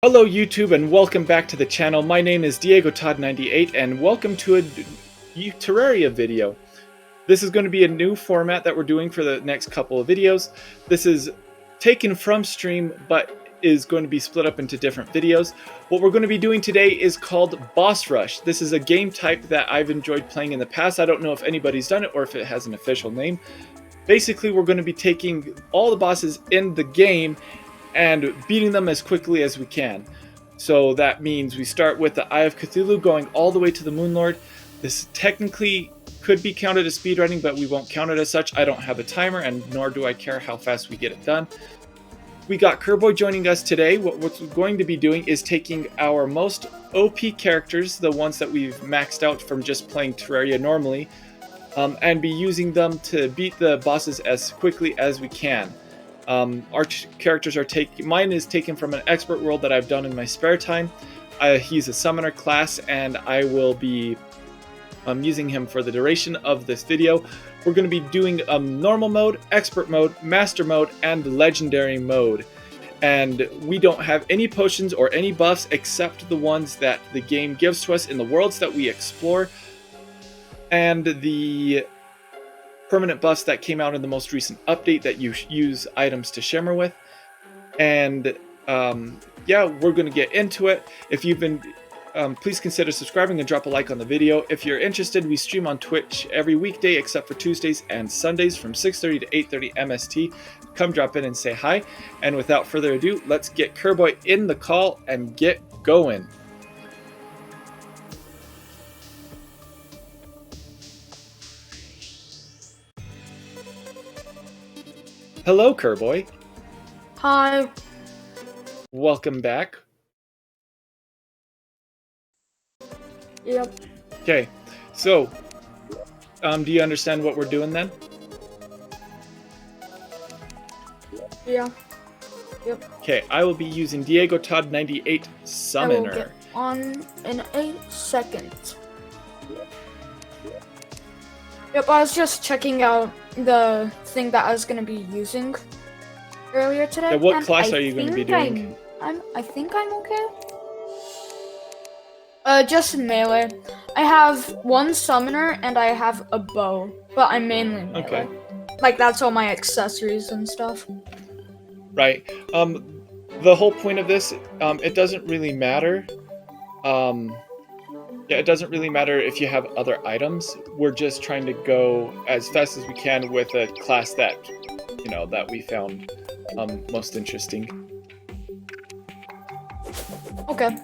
Hello YouTube and welcome back to the channel. My name is Diego Todd98 and welcome to a Terraria video. This is going to be a new format that we're doing for the next couple of videos. This is taken from stream but is going to be split up into different videos. What we're going to be doing today is called Boss Rush. This is a game type that I've enjoyed playing in the past. I don't know if anybody's done it or if it has an official name. Basically, we're going to be taking all the bosses in the game and beating them as quickly as we can. So that means we start with the Eye of Cthulhu going all the way to the Moon Lord. This technically could be counted as speedrunning, but we won't count it as such. I don't have a timer, and nor do I care how fast we get it done. We got Kirboy joining us today. What we're going to be doing is taking our most OP characters, the ones that we've maxed out from just playing Terraria normally, and be using them to beat the bosses as quickly as we can. Our characters are mine is taken from an expert world that I've done in my spare time. He's a summoner class, and I will be using him for the duration of this video. We're going to be doing normal mode, expert mode, master mode, and legendary mode. And we don't have any potions or any buffs except the ones that the game gives to us in the worlds that we explore, and the permanent buffs that came out in the most recent update that you use items to shimmer with. And yeah, we're going to get into it. If you've been please consider subscribing and drop a like on the video. If you're interested, we stream on Twitch every weekday except for Tuesdays and Sundays from 6:30 to 8:30 MST. Come drop in and say hi. And without further ado, let's get Kirboy in the call and get going. Hello, Kirboy. Hi. Welcome back. Yep. Okay, so, do you understand what we're doing then? Yeah. Yep. Okay, I will be using Diego Todd98 Summoner. I will get on in a second. Yep, I was just checking out the thing that I was going to be using earlier today. Yeah, what class are you going to be doing? I think I'm okay. Just melee. I have one summoner and I have a bow, but I'm mainly melee. Okay. Like, that's all my accessories and stuff. Right. The whole point of this, it doesn't really matter. Yeah, it doesn't really matter if you have other items. We're just trying to go as fast as we can with a class that, you know, that we found most interesting. Okay.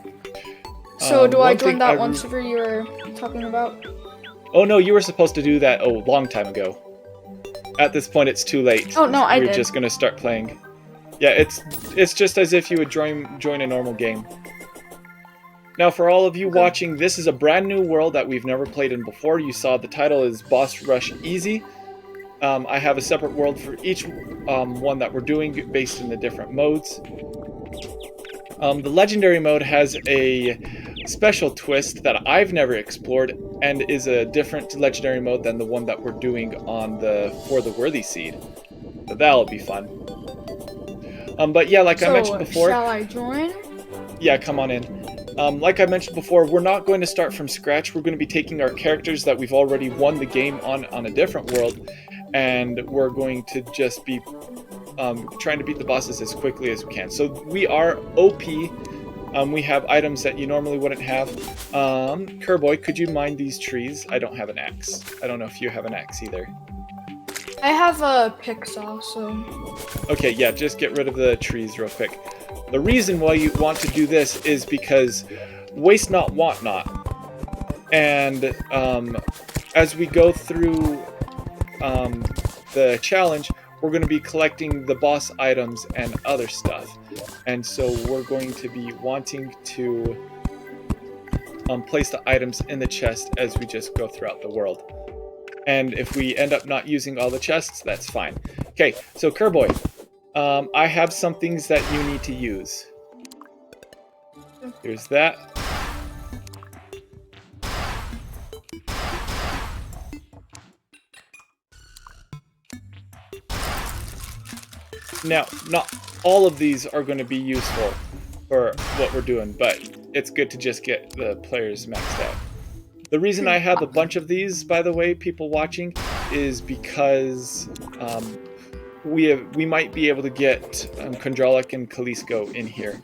So do I join that one one server you were talking about? Oh no, you were supposed to do that a long time ago. At this point, it's too late. Oh no, I did. We're just gonna start playing. Yeah, it's just as if you would join a normal game. Now, for all of you watching, this is a brand new world that we've never played in before. You saw the title is Boss Rush Easy. I have a separate world for each one that we're doing based in the different modes. The legendary mode has a special twist that I've never explored and is a different legendary mode than the one that we're doing on for the Worthy Seed. So that'll be fun. But yeah, like I mentioned before. Shall I join? Yeah, come on in. Like I mentioned before, we're not going to start from scratch. We're going to be taking our characters that we've already won the game on a different world, and we're going to just be trying to beat the bosses as quickly as we can. So we are OP. We have items that you normally wouldn't have. Kirboy, could you mine these trees? I don't have an axe. I don't know if you have an axe either. I have a pick saw, so... Okay, yeah, just get rid of the trees real quick. The reason why you want to do this is because waste not, want not. And as we go through the challenge, we're going to be collecting the boss items and other stuff. And so we're going to be wanting to place the items in the chest as we just go throughout the world. And if we end up not using all the chests, that's fine. Okay, so Kirboy, I have some things that you need to use. Here's that. Now, not all of these are going to be useful. for what we're doing, but it's good to just get the players maxed out. The reason I have a bunch of these, by the way, people watching, is because we might be able to get Kondralik and Kalisko in here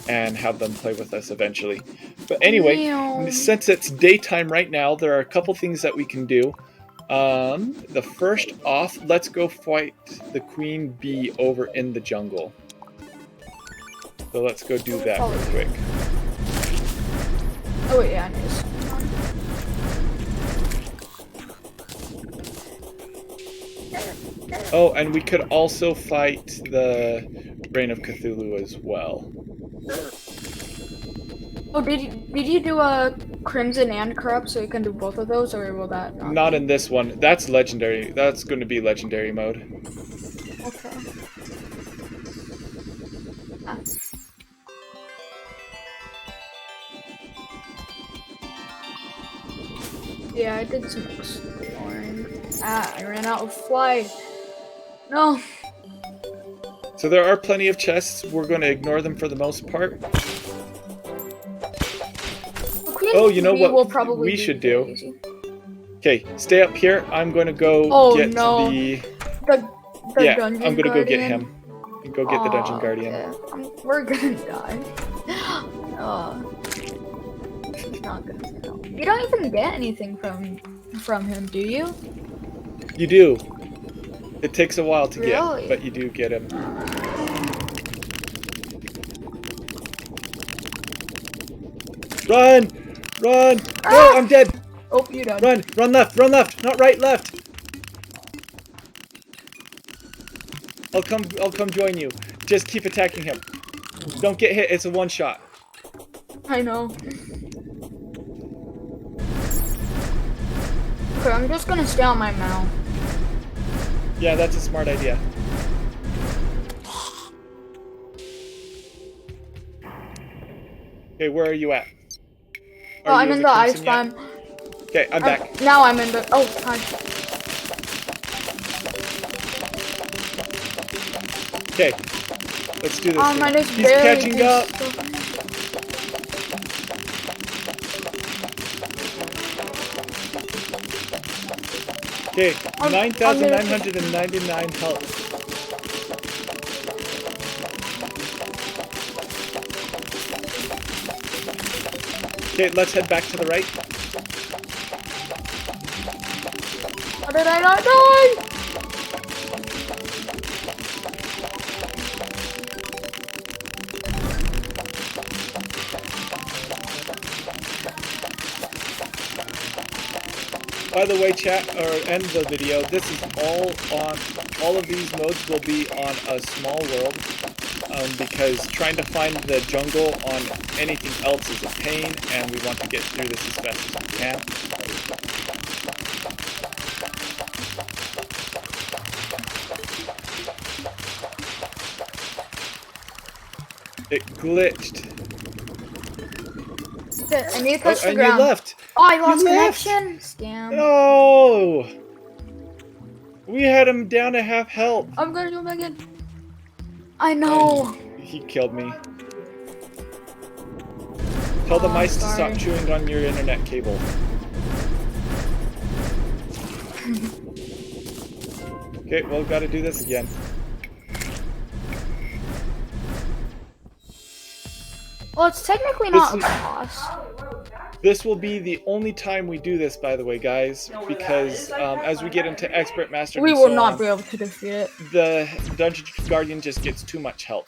and have them play with us eventually. But anyway, since it's daytime right now, there are a couple things that we can do. The first off, let's go fight the queen bee over in the jungle. So let's go do that real quick. Oh wait, yeah, it is. Oh, and we could also fight the Reign of Cthulhu as well. Oh, did you do a Crimson and Corrupt so you can do both of those, or will that not in this one? That's legendary. That's going to be legendary mode. Okay. Ah. Yeah, I did some exploring. I ran out of fly. No. So there are plenty of chests. We're going to ignore them for the most part. Oh, you know what we should do? Okay, stay up here. I'm going to go get the Dungeon I'm going to go get Guardian. him. And go get the Dungeon Guardian. Okay. We're gonna die. He's not gonna fail. You don't even get anything from him, do you? You do. It takes a while to Really? get, but you do get him. Run! Run! Ah! No, I'm dead! Oh, you done. Run! Run left! Run left! Not right, left! I'll come join you. Just keep attacking him. Don't get hit, it's a one shot. I know. Okay, I'm just gonna stay on my mount. Yeah, that's a smart idea. Okay, where are you at? Oh, I'm in the ice farm. Okay, I'm back. Now I'm in the. Oh, hi. Okay, let's do this. Mine is He's catching up. Okay, 9,999 health. Okay, let's head back to the right. How did I not die? By the way, chat, or end the video, this is all of these modes will be on a small world, because trying to find the jungle on anything else is a pain, and we want to get through this as fast as we can. It glitched. I need to touch the and ground. You left. Oh, I lost You left. connection. Scam. No. We had him down to half health. I'm gonna do him again. I know. And he killed me. Tell the mice to stop chewing on your internet cable. Okay, well, we've got to do this again. Well, it's technically not a boss. This will be the only time we do this, by the way, guys, because as we get into Expert Master, We will not be able to defeat it. The Dungeon Guardian just gets too much health.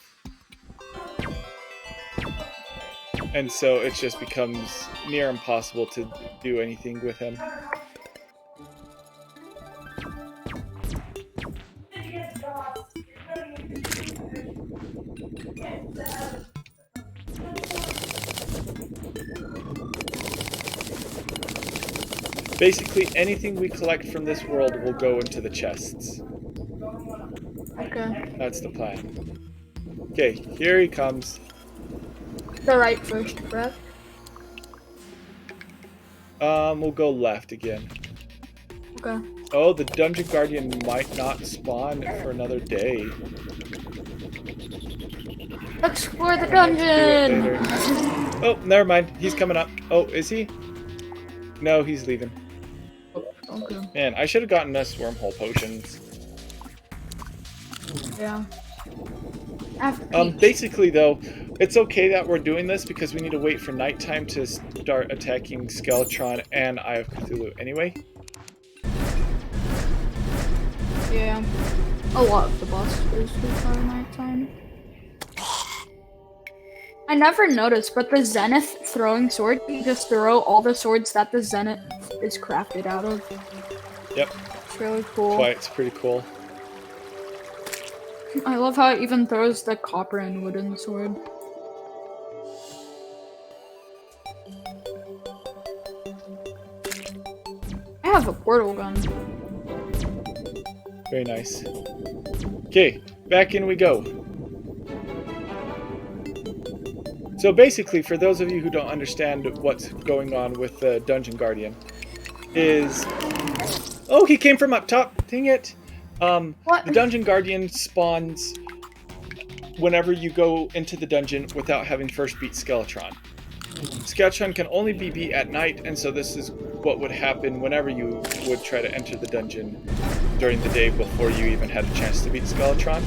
And so it just becomes near impossible to do anything with him. Basically, anything we collect from this world will go into the chests. Okay. That's the plan. Okay, here he comes. The right first, correct? We'll go left again. Okay. Oh, the Dungeon Guardian might not spawn for another day. Explore the Do it dungeon! later. Oh, never mind. He's coming up. Oh, is he? No, he's leaving. Okay. Man, I should have gotten us wormhole potions. Yeah. Peach. Basically though, it's okay that we're doing this because we need to wait for nighttime to start attacking Skeletron and Eye of Cthulhu anyway. Yeah. A lot of the bosses require nighttime. I never noticed, but the Zenith throwing sword, you just throw all the swords that the Zenith is crafted out of. Yep. It's really cool. That's why it's pretty cool. I love how it even throws the copper and wooden sword. I have a portal gun. Very nice. Okay, back in we go. So basically, for those of you who don't understand what's going on with the Dungeon Guardian, is... Oh, he came from up top! Dang it! What? The Dungeon Guardian spawns whenever you go into the dungeon without having first beat Skeletron. Skeletron can only be beat at night, and so this is what would happen whenever you would try to enter the dungeon during the day before you even had a chance to beat Skeletron.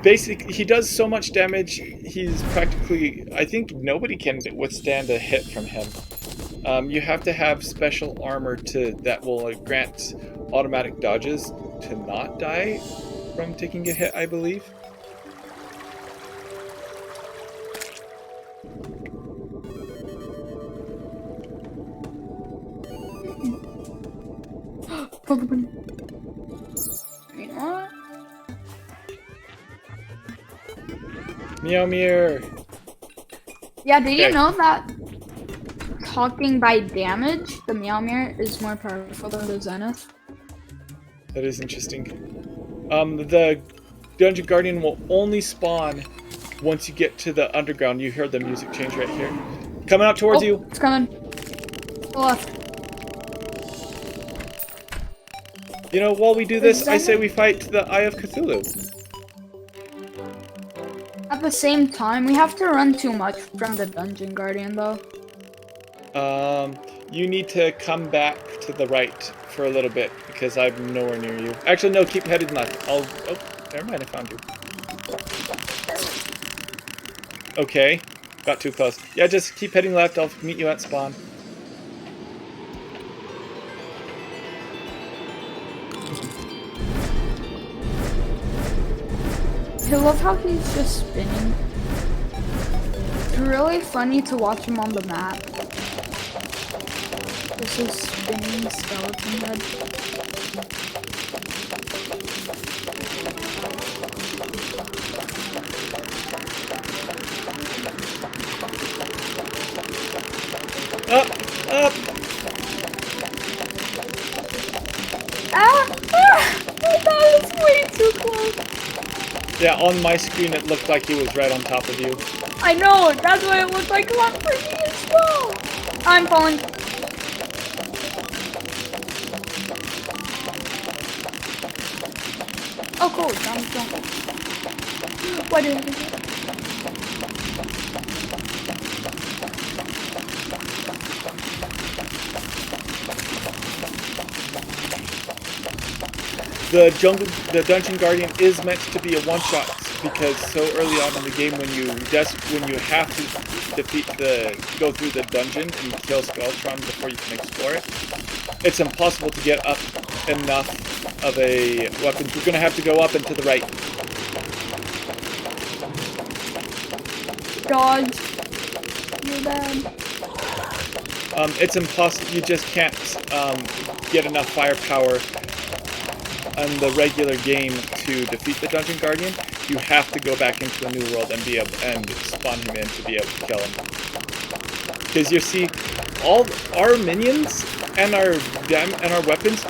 Basically, he does so much damage, he's practically... I think nobody can withstand a hit from him. You have to have special armor that will grant automatic dodges to not die from taking a hit, I believe. You know what? Meow Meow. Yeah, did you Okay. know that talking by damage, the Meow Meow is more powerful than the Zenith? That is interesting. The Dungeon Guardian will only spawn once you get to the underground. You hear the music change right here. Coming out towards you. It's coming. To the left. You know, while we do this, Is I that say it? we fight the Eye of Cthulhu. At the same time, we have to run too much from the Dungeon Guardian, though. You need to come back to the right for a little bit because I'm nowhere near you. Actually, no, keep heading left. Oh, never mind, I found you. Okay, got too close. Yeah, just keep heading left. I'll meet you at spawn. I love how he's just spinning. It's really funny to watch him on the map. This is spinning skeleton head. Up! That was way too close. Yeah, on my screen it looked like he was right on top of you. I know, that's what it looked like for me as well. I'm falling. Oh, cool. Jump. Why did I do that? The Dungeon Guardian is meant to be a one-shot because so early on in the game, when you have to go through the dungeon and kill Skeletron before you can explore it, it's impossible to get up enough of a weapon. You're gonna have to go up and to the right. Dodge. You're bad. It's impossible. You just can't get enough firepower on the regular game to defeat the Dungeon Guardian. You have to go back into a new world and be able and spawn him in to be able to kill him. Because you see, all our minions and our weapons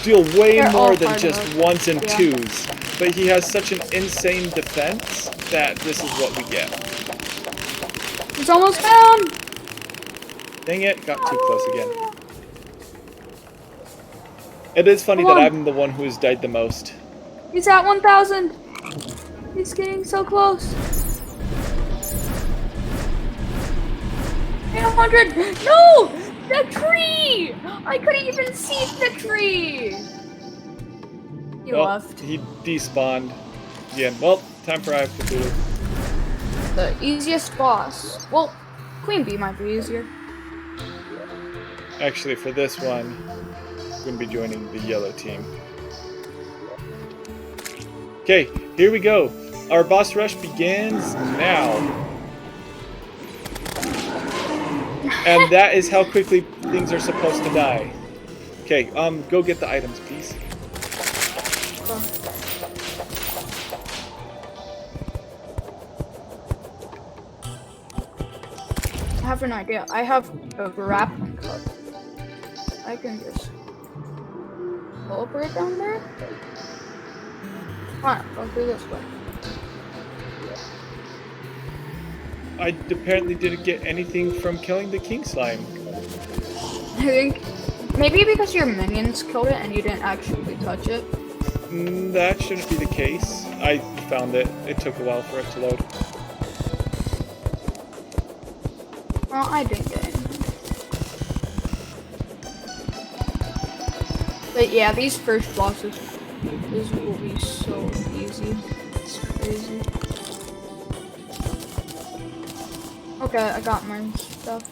deal way They're more all than hard just mode. ones and Yeah. twos. But he has such an insane defense that this is what we get. It's almost down. Dang it, got too close again. It is funny Come that on. I'm the one who has died the most. He's at 1,000. He's getting so close. 800! No! The tree! I couldn't even see the tree! He left. He despawned again. Well, time for Eye of Cthulhu. The easiest boss. Well, Queen Bee might be easier. Actually, for this one, I'm going to be joining the yellow team. Okay, here we go. Our boss rush begins now. And that is how quickly things are supposed to die. Okay, go get the items, please. I have an idea. I have a grappling hook. I can just teleport down there. Come on, go through this way. I apparently didn't get anything from killing the king slime. I think maybe because your minions killed it and you didn't actually touch it. That shouldn't be the case. I found it. It took a while for it to load. Well, I didn't get anything. But yeah, these first bosses will be so easy. It's crazy. Okay, I got my stuff.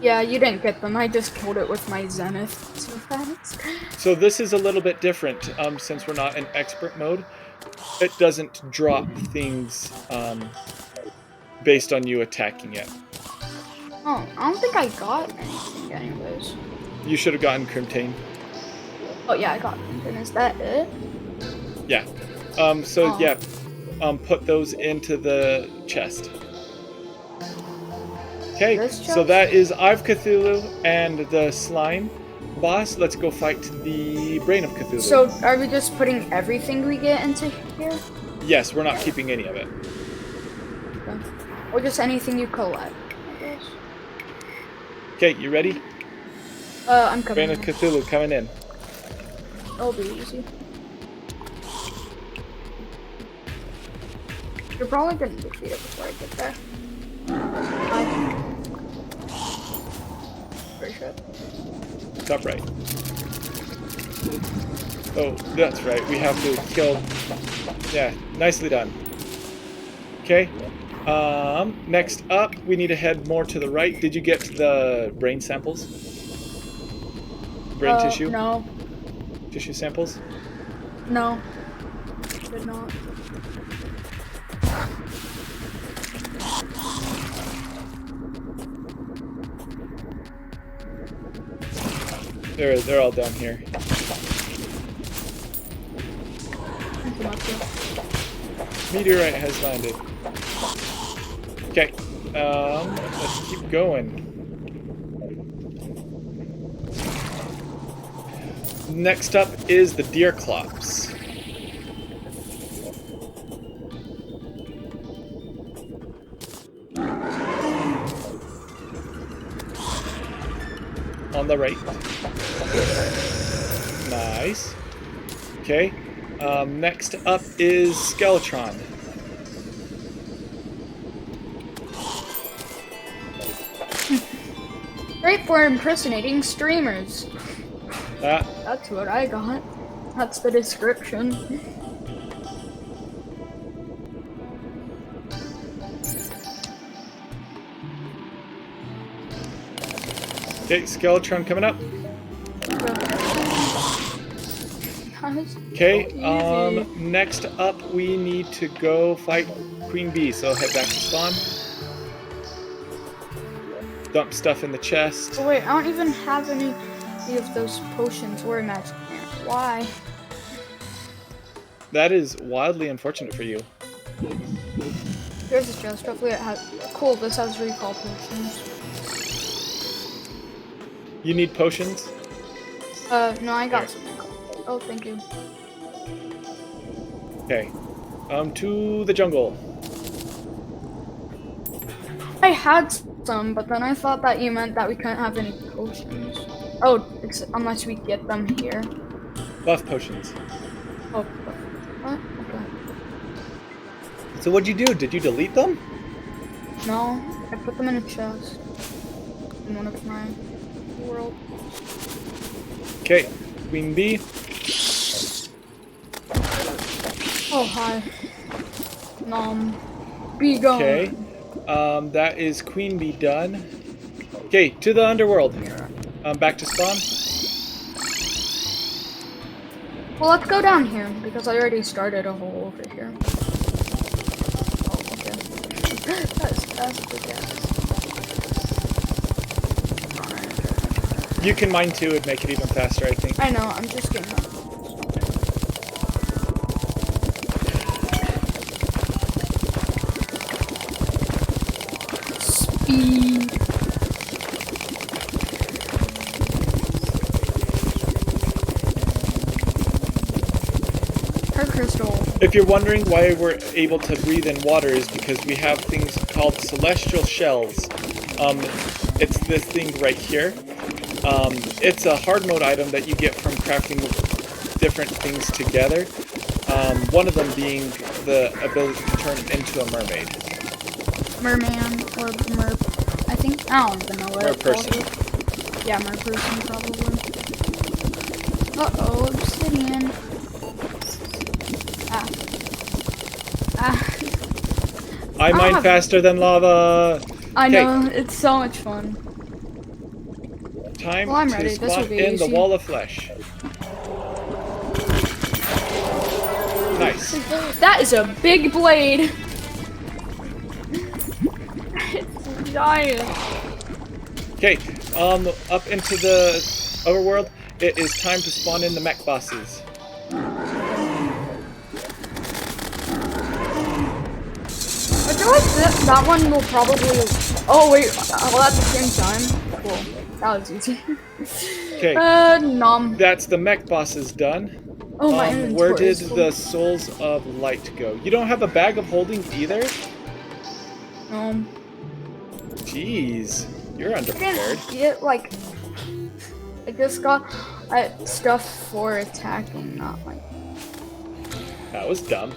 Yeah, you didn't get them. I just killed it with my Zenith. So fast. So this is a little bit different. Since we're not in expert mode, it doesn't drop things based on you attacking it. Oh, I don't think I got anything anyways. You should have gotten Crimtane. Oh yeah, I got something. Is that it? Yeah. Put those into the chest. Okay, so that is Eye of Cthulhu and the slime boss. Let's go fight the Brain of Cthulhu. So are we just putting everything we get into here? Yes, we're not keeping any of it. Okay. Or just anything you collect, I guess. Okay, you ready? I'm coming. Brain of Cthulhu coming in. It'll be easy. You're probably gonna defeat it before I get there. Pretty sure. Top right. Oh, that's right. We have to kill. Yeah, nicely done. Okay. Next up, we need to head more to the right. Did you get the brain samples? Brain tissue? No. Tissue samples? No. Did not. They're all down here. Meteorite has landed. Okay. Let's keep going. Next up is the deer clops. On the right. Nice. Okay. Next up is Skeletron. Great for impersonating streamers. Ah. That's what I got. That's the description. Okay, Skeletron coming up. Okay, next up we need to go fight Queen Bee, so head back to spawn. Dump stuff in the chest. Oh wait, I don't even have any of those potions or magic. Why? That is wildly unfortunate for you. Here's the chest. Hopefully it has... Cool, this has recall potions. You need potions? No, I got some. Oh, thank you. Okay. To the jungle. I had some, but then I thought that you meant that we couldn't have any potions. Oh, unless we get them here. Buff potions. Oh, what? Okay. So what'd you do? Did you delete them? No, I put them in a chest in one of my world. Okay, Queen Bee. Oh, hi. Be gone. Okay. That is Queen Bee done. Okay, to the underworld. Back to spawn. Well, let's go down here because I already started a hole over here. Oh, okay. That's the gas. You can mine too, it'd make it even faster, I think. I know, I'm just getting up. Speed. Her crystal. If you're wondering why we're able to breathe in water is because we have things called celestial shells. It's this thing right here. It's a hard mode item that you get from crafting different things together. One of them being the ability to turn into a mermaid. Merman or mer... I think... I don't even know what it's called. Merperson. Yeah, merperson probably. Uh-oh, obsidian. I mine faster than lava! I know, it's so much fun. Time I'm to ready. This will spawn be in the easy. wall of flesh. Nice. That is a big blade! It's giant. Okay, up into the overworld, it is time to spawn in the mech bosses. I feel like that one will probably... Oh wait, all at the same time? Cool. That was easy. Okay. Nom. That's the mech bosses done. Oh, my inventory where did is full. the souls of light go? You don't have a bag of holding either? Jeez, you're underprepared. Get like... I just got stuff for attacking, not like... That was dumb.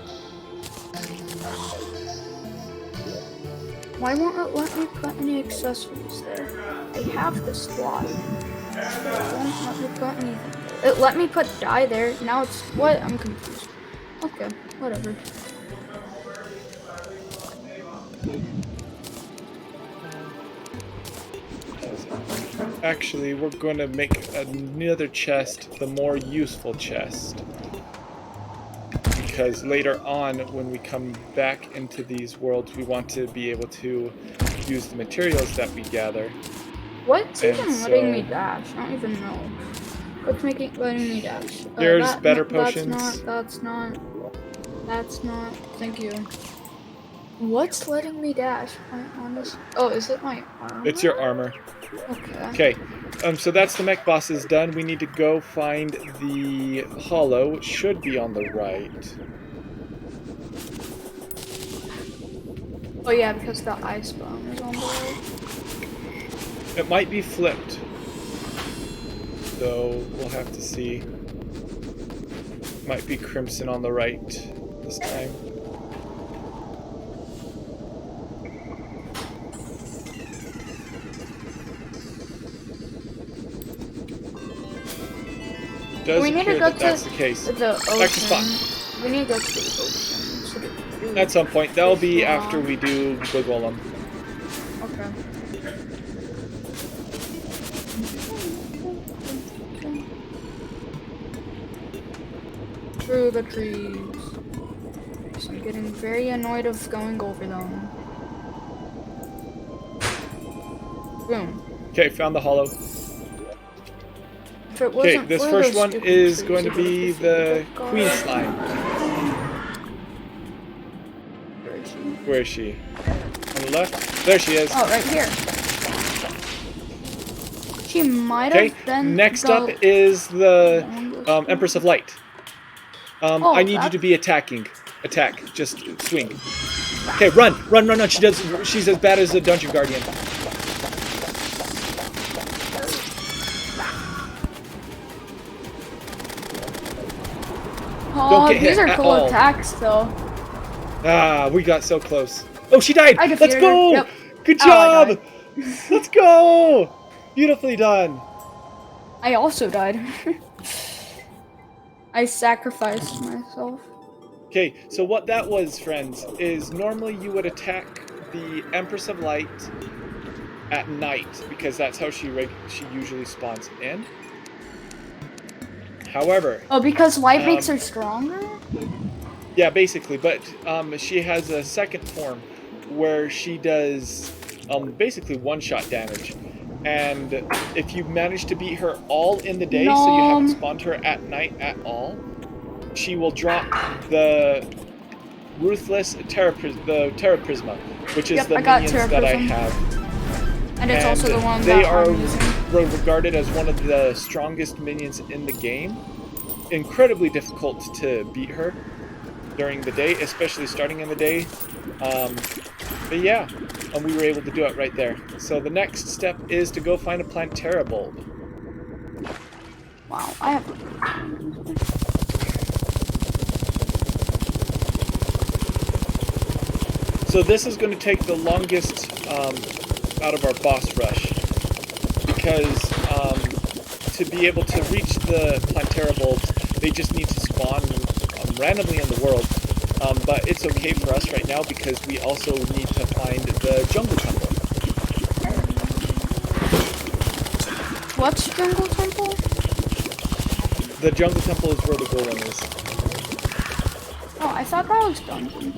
Why won't it let me put any accessories there? I have the slot. But it won't let me put anything there. It let me put dye there. Now it's what? I'm confused. Okay, whatever. Actually, we're going to make another chest, the more useful chest. Because later on, when we come back into these worlds, we want to be able to use the materials that we gather. What's even letting me dash? I don't even know. What's letting me dash? There's better potions. That's not. Thank you. What's letting me dash? Oh, is it my armor? It's your armor. Okay. Okay. So that's the mech bosses done. We need to go find the hollow. It should be on the right. Oh yeah, because the ice bomb is on the right. It might be flipped. So we'll have to see. Might be crimson on the right this time. Does We need to appear go that that's the case. the ocean. Back to spawn. We need to go to the ocean. At some point. That'll be after we do the golem. Okay. Through the trees. So I'm getting very annoyed of going over them. Boom. Okay, found the hollow. If it Okay, wasn't this for first those one stupid is trees, going to it would've be defeated the god. queen slime. Where is she? Where is she? On the left? There she is. Oh, right here. She might Okay, have been next up is the Empress of Light. I need you that- to be attacking. Attack. Just swing. Okay, run! Run, run, run! She's as bad as a Dungeon Guardian. Oh, Don't get these hit are at cool all. attacks, though. Ah, we got so close. Oh, she died! I Let's defeated go! her. Yep. Good Oh, I job! Let's go! Beautifully done. I also died. I sacrificed myself. Okay, so what that was, friends, is normally you would attack the Empress of Light at night because that's how she usually spawns in. However, Oh, because light makes her stronger? yeah, basically, but she has a second form where she does basically one-shot damage. And if you manage to beat her all in the day, so you haven't spawned her at night at all, she will drop the Ruthless Terra Prisma, which is the minions that I have. And it's also the one they that are I'm using. regarded as one of the strongest minions in the game. Incredibly difficult to beat her during the day, especially starting in the day. But yeah, and we were able to do it right there. So the next step is to go find a Plantera bulb. Wow, I have. So this is going to take the longest out of our boss rush, because to be able to reach the Plantera bulbs, they just need to spawn randomly in the world. But it's okay for us right now because we also need to find the Jungle Temple. What's Jungle Temple? The Jungle Temple is where the golem is. Oh, I thought that was dungeon.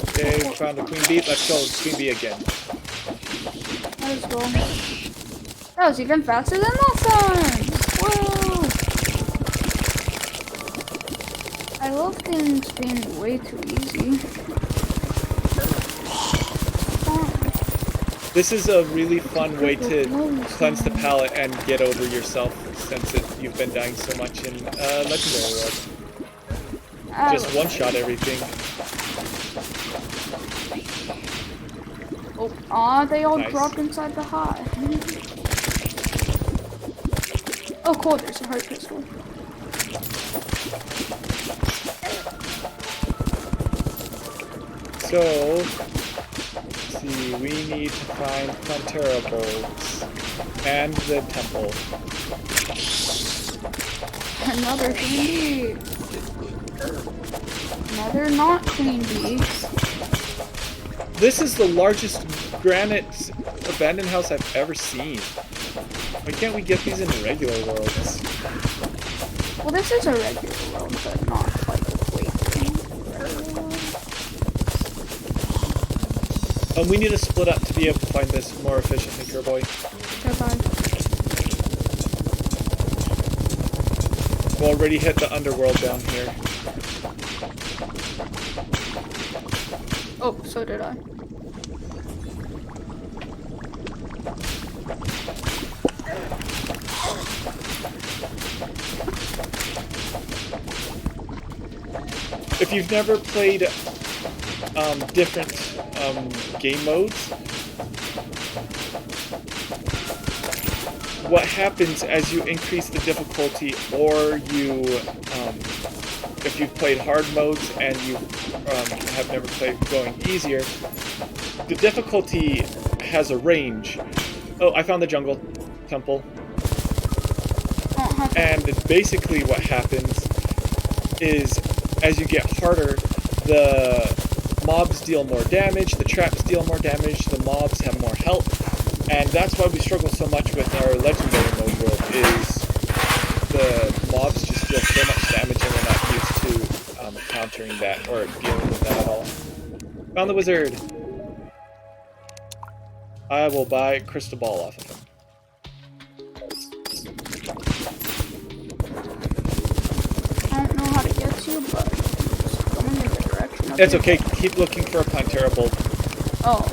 Okay, found the Queen Bee. Let's go Queen Bee again. Might as well. That was even faster than last time! Whoa! I love things being way too easy. This is a really fun way to cleanse the palate and get over yourself, since you've been dying so much in Legendary World. Just one-shot everything. Oh, they all dropped inside the hive. Oh, cool, there's a heart crystal. So, let's see, we need to find Plantera bulbs and the temple. Another queen bee. Another not queen bee. This is the largest granite abandoned house I've ever seen. Why can't we get these in regular worlds? Well, this is a regular world, but not like wait. We need to split up to be able to find this more efficiently, Kirboy. Okay, We already hit the underworld down here. oh, so did I. If you've never played different game modes, what happens as you increase the difficulty, or you, if you've played hard modes and you have never played going easier, the difficulty has a range. Oh, I found the Jungle Temple. And basically what happens is, as you get harder, the mobs deal more damage, the traps deal more damage, the mobs have more health, and that's why we struggle so much with our legendary mode world, is the mobs just deal so much damage and we're not used to countering that or dealing with that at all. Found the wizard! I will buy a crystal ball off of him. I don't know how to get to you, but just going in the direction of It's okay, keep looking for a Plantera bulb. Oh.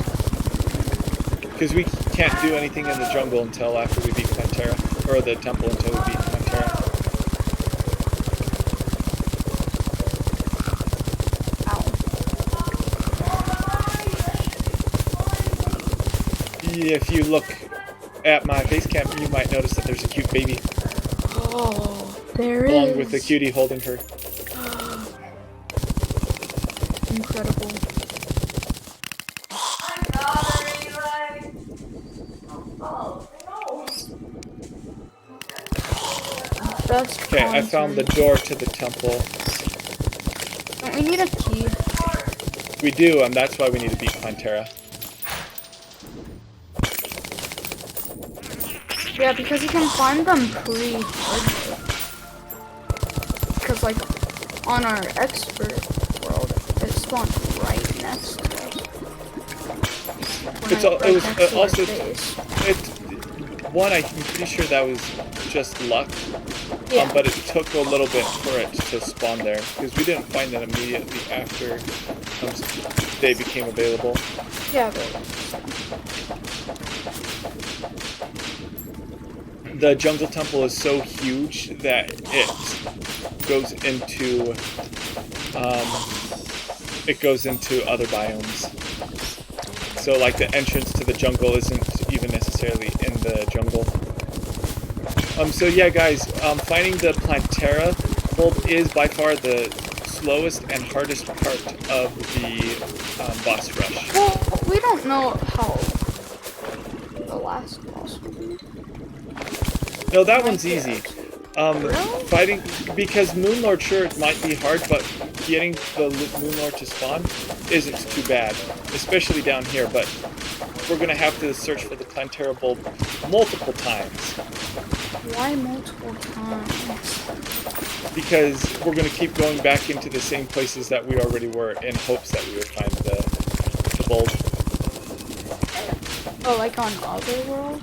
Because we can't do anything in the jungle until after we beat Plantera, or the temple until we beat Plantera. Ow. If you look at my face cam, you might notice that there's a cute baby. Oh, there is. Along with the cutie holding her. incredible. Best Okay, I found the door to the temple. Don't we need a key? We do, and that's why we need to beat Terra. Yeah, because you can find them pre-hard. Because, like, on our expert world, it spawned right next to us. I'm pretty sure that was just luck. Yeah. But it took a little bit for it to spawn there because we didn't find it immediately after they became available. Yeah, but the jungle temple is so huge that it goes into other biomes. So like the entrance to the jungle isn't even necessarily in the jungle. So yeah, guys, finding the Plantera bulb is by far the slowest and hardest part of the boss rush. well, we don't know how the last boss will be. No, that one's easy. Really? Fighting, because Moonlord, sure, it might be hard, but getting the Moonlord to spawn isn't too bad, especially down here. But we're gonna have to search for the Plantera bulb multiple times. Why multiple times? Because we're going to keep going back into the same places that we already were in hopes that we would find the bulb. Oh, like on Otherworld?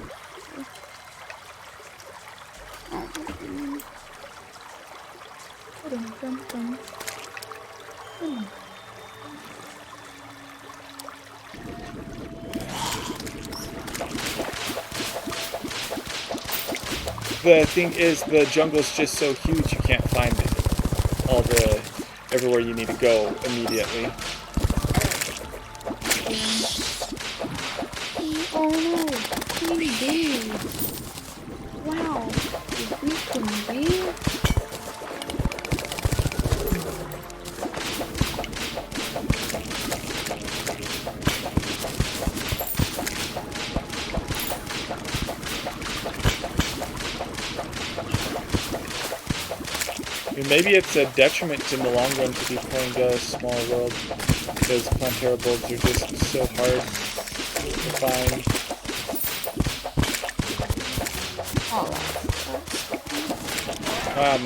The thing is, the jungle's just so huge you can't find it everywhere you need to go immediately. Oh no, Queen Bee! Wow, is we Queen Bee? Maybe it's a detriment in the long run to be playing a small world, because Plantera bulbs are just so hard to find.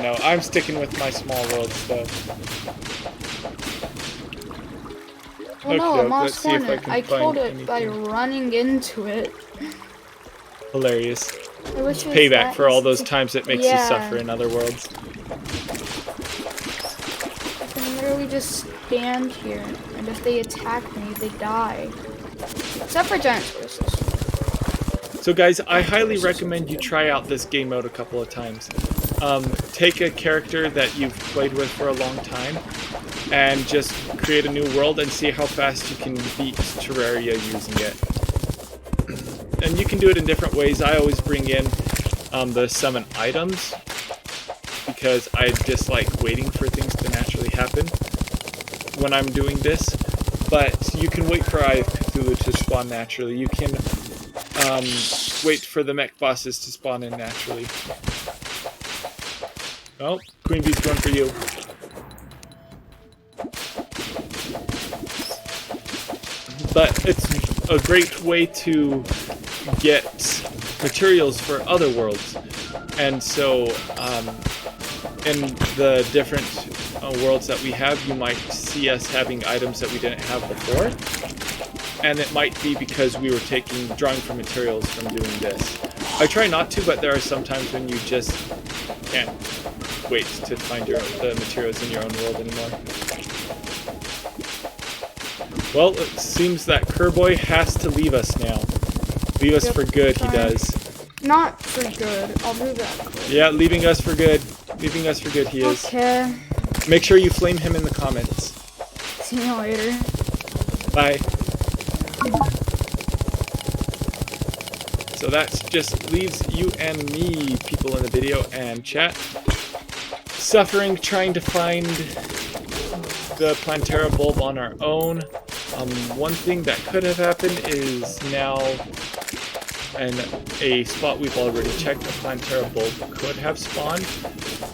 No, I'm sticking with my small world stuff. Oh no, I'm let's see if I killed it by running into it. Hilarious. I wish it was Payback for all those easy. times it makes you suffer in other worlds. I can literally just stand here, and if they attack me, they die. Except for giant tortoises. So guys, I highly recommend you try out this game mode a couple of times. Take a character that you've played with for a long time, and just create a new world and see how fast you can beat Terraria using it. And you can do it in different ways. I always bring in the summon items, because I just like waiting for things to naturally happen when I'm doing this. But you can wait for Eye of Cthulhu to spawn naturally. You can wait for the mech bosses to spawn in naturally. Oh, Queen Bee's going for you. But it's a great way to get materials for other worlds. And so, in the different worlds that we have, you might see us having items that we didn't have before. And it might be because we were drawing from materials from doing this. I try not to, but there are some times when you just can't wait to find the materials in your own world anymore. Well, it seems that Kirboy has to leave us now. Leave us for good, he does. Not for good. I'll do that. Yeah, leaving us for good. Leaving us for good, he is. Okay. Make sure you flame him in the comments. See you later. Bye. So that just leaves you and me, people in the video and chat, suffering trying to find the Plantera bulb on our own. One thing that could have happened is now, and a spot we've already checked, a Plantera bulb could have spawned.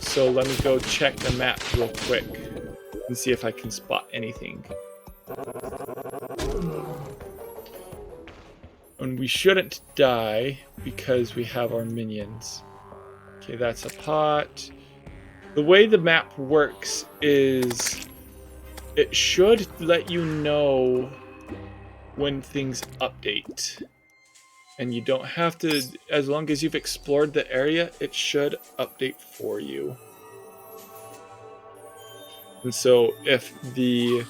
So let me go check the map real quick and see if I can spot anything. And we shouldn't die because we have our minions. Okay, that's a pot. The way the map works is it should let you know when things update. And you don't have to, as long as you've explored the area, it should update for you. And so if the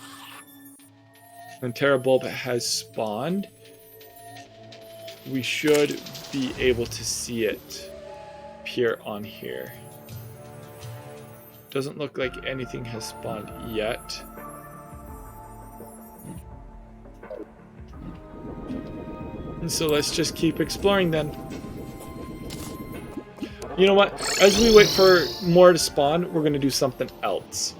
Terra bulb has spawned, we should be able to see it appear on here. Doesn't look like anything has spawned yet. And so let's just keep exploring then. You know what? As we wait for more to spawn, we're going to do something else.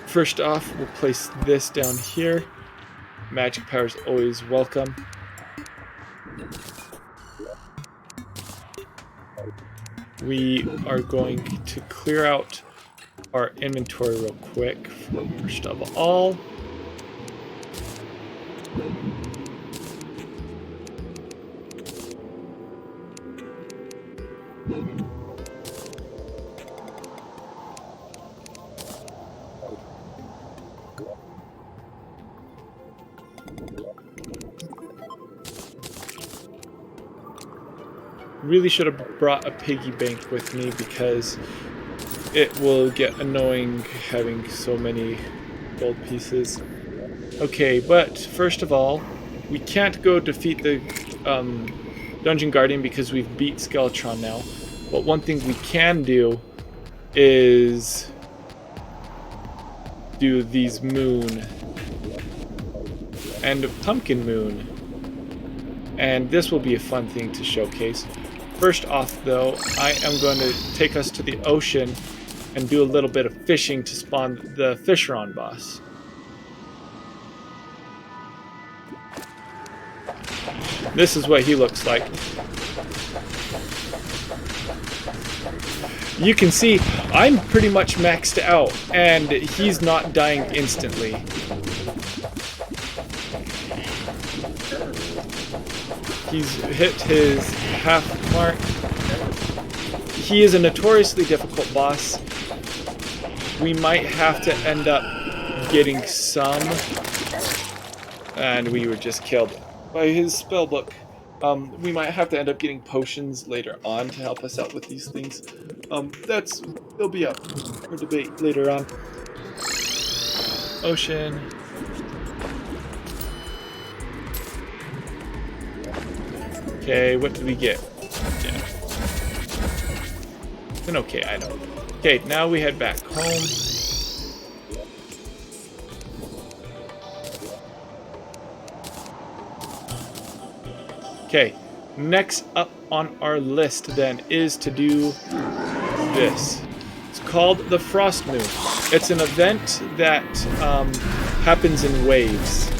First off, we'll place this down here. Magic power is always welcome. We are going to clear out our inventory real quick. First of all, really should have brought a piggy bank with me because it will get annoying having so many gold pieces. Okay, but first of all, we can't go defeat the Dungeon Guardian because we've beat Skeletron now. But one thing we can do is do these moon and pumpkin moon. And this will be a fun thing to showcase. First off, though, I am going to take us to the ocean and do a little bit of fishing to spawn the Fisheron boss. This is what he looks like. You can see I'm pretty much maxed out, and he's not dying instantly. He's hit his half mark. He is a notoriously difficult boss. We might have to end up getting some, and we were just killed by his spellbook. We might have to end up getting potions later on to help us out with these things. They'll be up for debate later on. Ocean. Okay, what did we get? Yeah. An okay item. Okay, now we head back home. Okay, next up on our list then is to do this. It's called the Frost Moon. It's an event that happens in waves.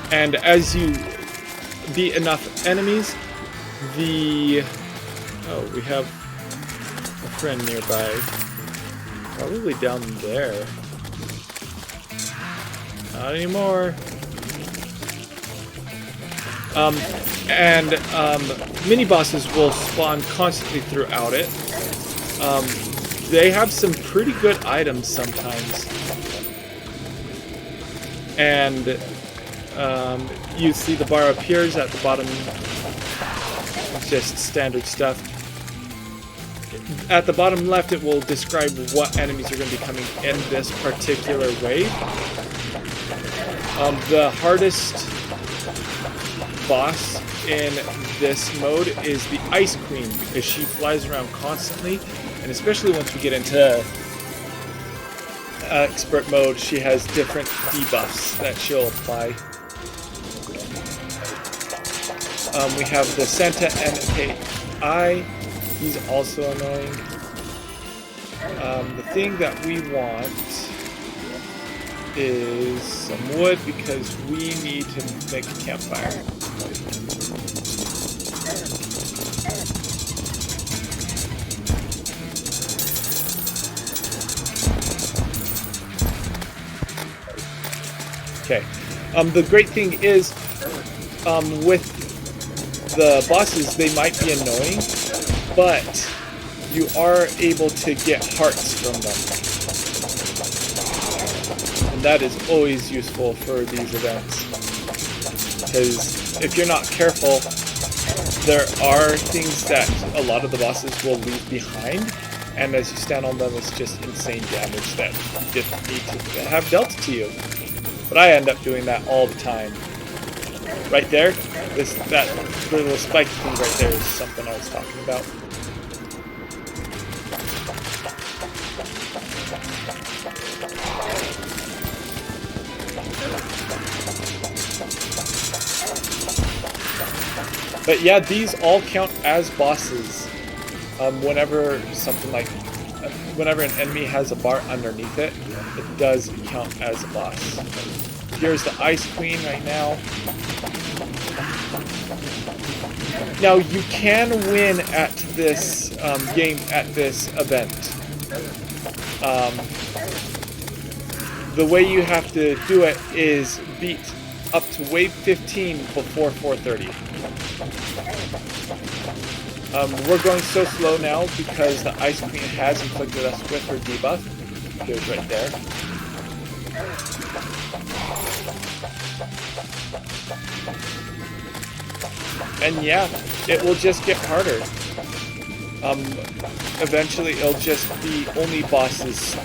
And as you beat enough enemies, we have a friend nearby. Probably down there. Not anymore. Mini bosses will spawn constantly throughout it. They have some pretty good items sometimes. And you see the bar appears at the bottom. It's just standard stuff. At the bottom left, it will describe what enemies are going to be coming in this particular wave. The hardest boss in this mode is the Ice Queen, because she flies around constantly, and especially once we get into expert mode, she has different debuffs that she'll apply. We have the Santa NKI. He's also annoying. The thing that we want is some wood because we need to make a campfire. Okay. The great thing is, with the bosses, they might be annoying, but you are able to get hearts from them. And that is always useful for these events. Because if you're not careful, there are things that a lot of the bosses will leave behind, and as you stand on them, it's just insane damage that you just need to have dealt to you. But I end up doing that all the time. Right there, that little spike thing right there is something I was talking about. But yeah, these all count as bosses. Whenever an enemy has a bar underneath it, it does count as a boss. Here's the Ice Queen right now. Now you can win at this game, at this event. The way you have to do it is beat up to wave 15 before 4:30. We're going so slow now because the Ice Queen has inflicted us with her debuff. Here's right there. And yeah, it will just get harder. Eventually it'll just be only bosses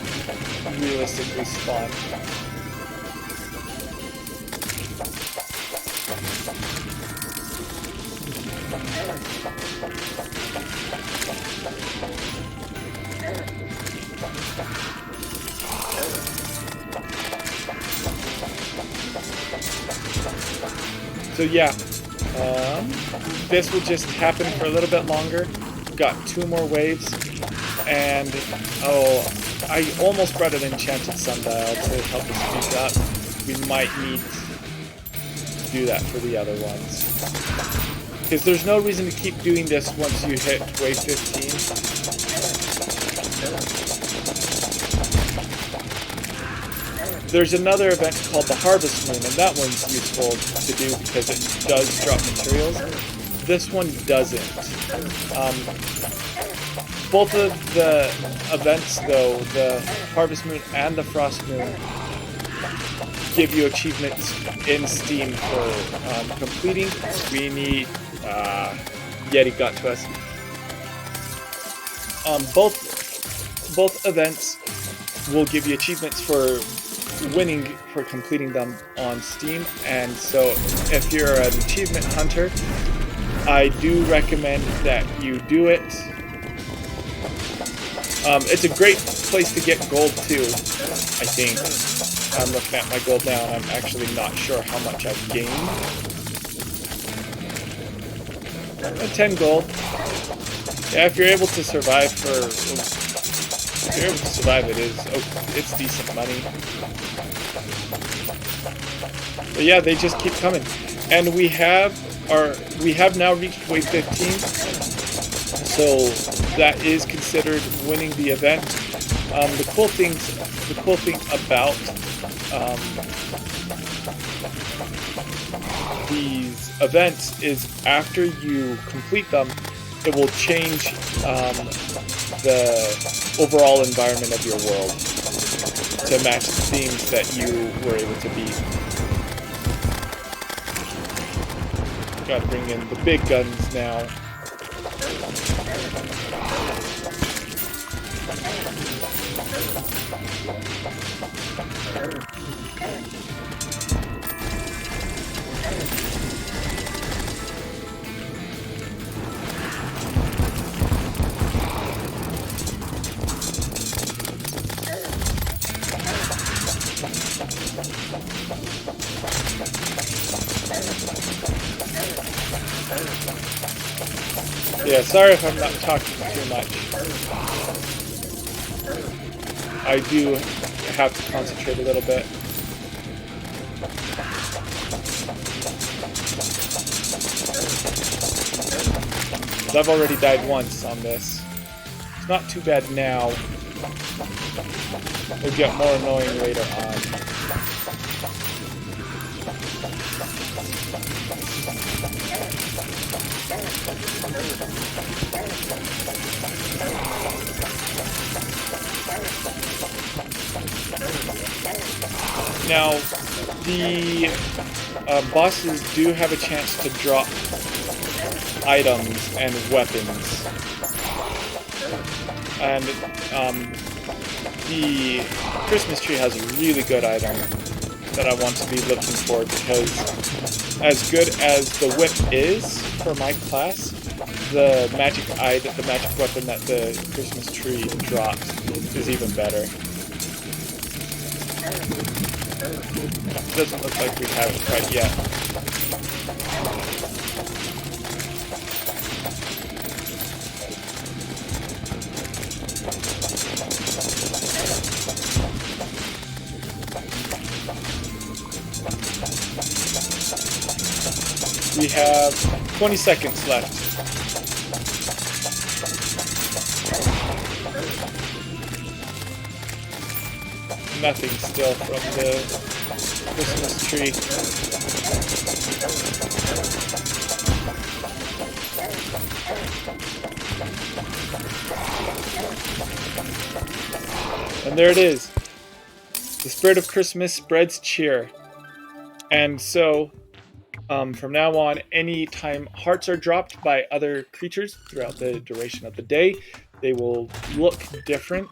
realistically spawn. So yeah, this will just happen for a little bit longer. We've got 2 more waves, and oh, I almost brought an enchanted sundial to help us speed up. We might need to do that for the other ones. Because there's no reason to keep doing this once you hit wave 15. There's another event called the Harvest Moon, and that one's useful to do because it does drop materials. This one doesn't. Both of the events, though, the Harvest Moon and the Frost Moon, give you achievements in Steam for completing. We need... Yeti got to us. Both events will give you achievements for completing them on Steam, and so if you're an achievement hunter, I do recommend that you do it. It's a great place to get gold too, I think. I'm looking at my gold now and I'm actually not sure how much I've gained. 10 gold. Yeah, if you're able to survive it's decent money. But yeah, they just keep coming. And we have now reached wave 15. So that is considered winning the event. The cool thing about these events is after you complete them, it will change the overall environment of your world to match the themes that you were able to beat. Gotta bring in the big guns now. Yeah, sorry if I'm not talking too much. I do have to concentrate a little bit. I've already died once on this. It's not too bad now. It'll get more annoying later on. Now, the bosses do have a chance to drop items and weapons. And the Christmas tree has a really good item that I want to be looking for, because as good as the whip is for my class, the magic weapon that the Christmas tree drops is even better. Doesn't look like we have it quite yet. We have 20 seconds left. Nothing still from the Christmas tree. And there it is. The spirit of Christmas spreads cheer. And so, from now on, any time hearts are dropped by other creatures throughout the duration of the day, they will look different.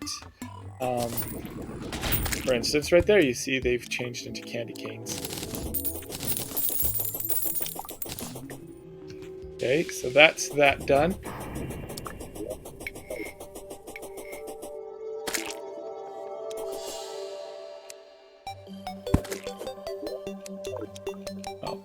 For instance, right there, you see they've changed into candy canes. Okay, so that's that done. Oh.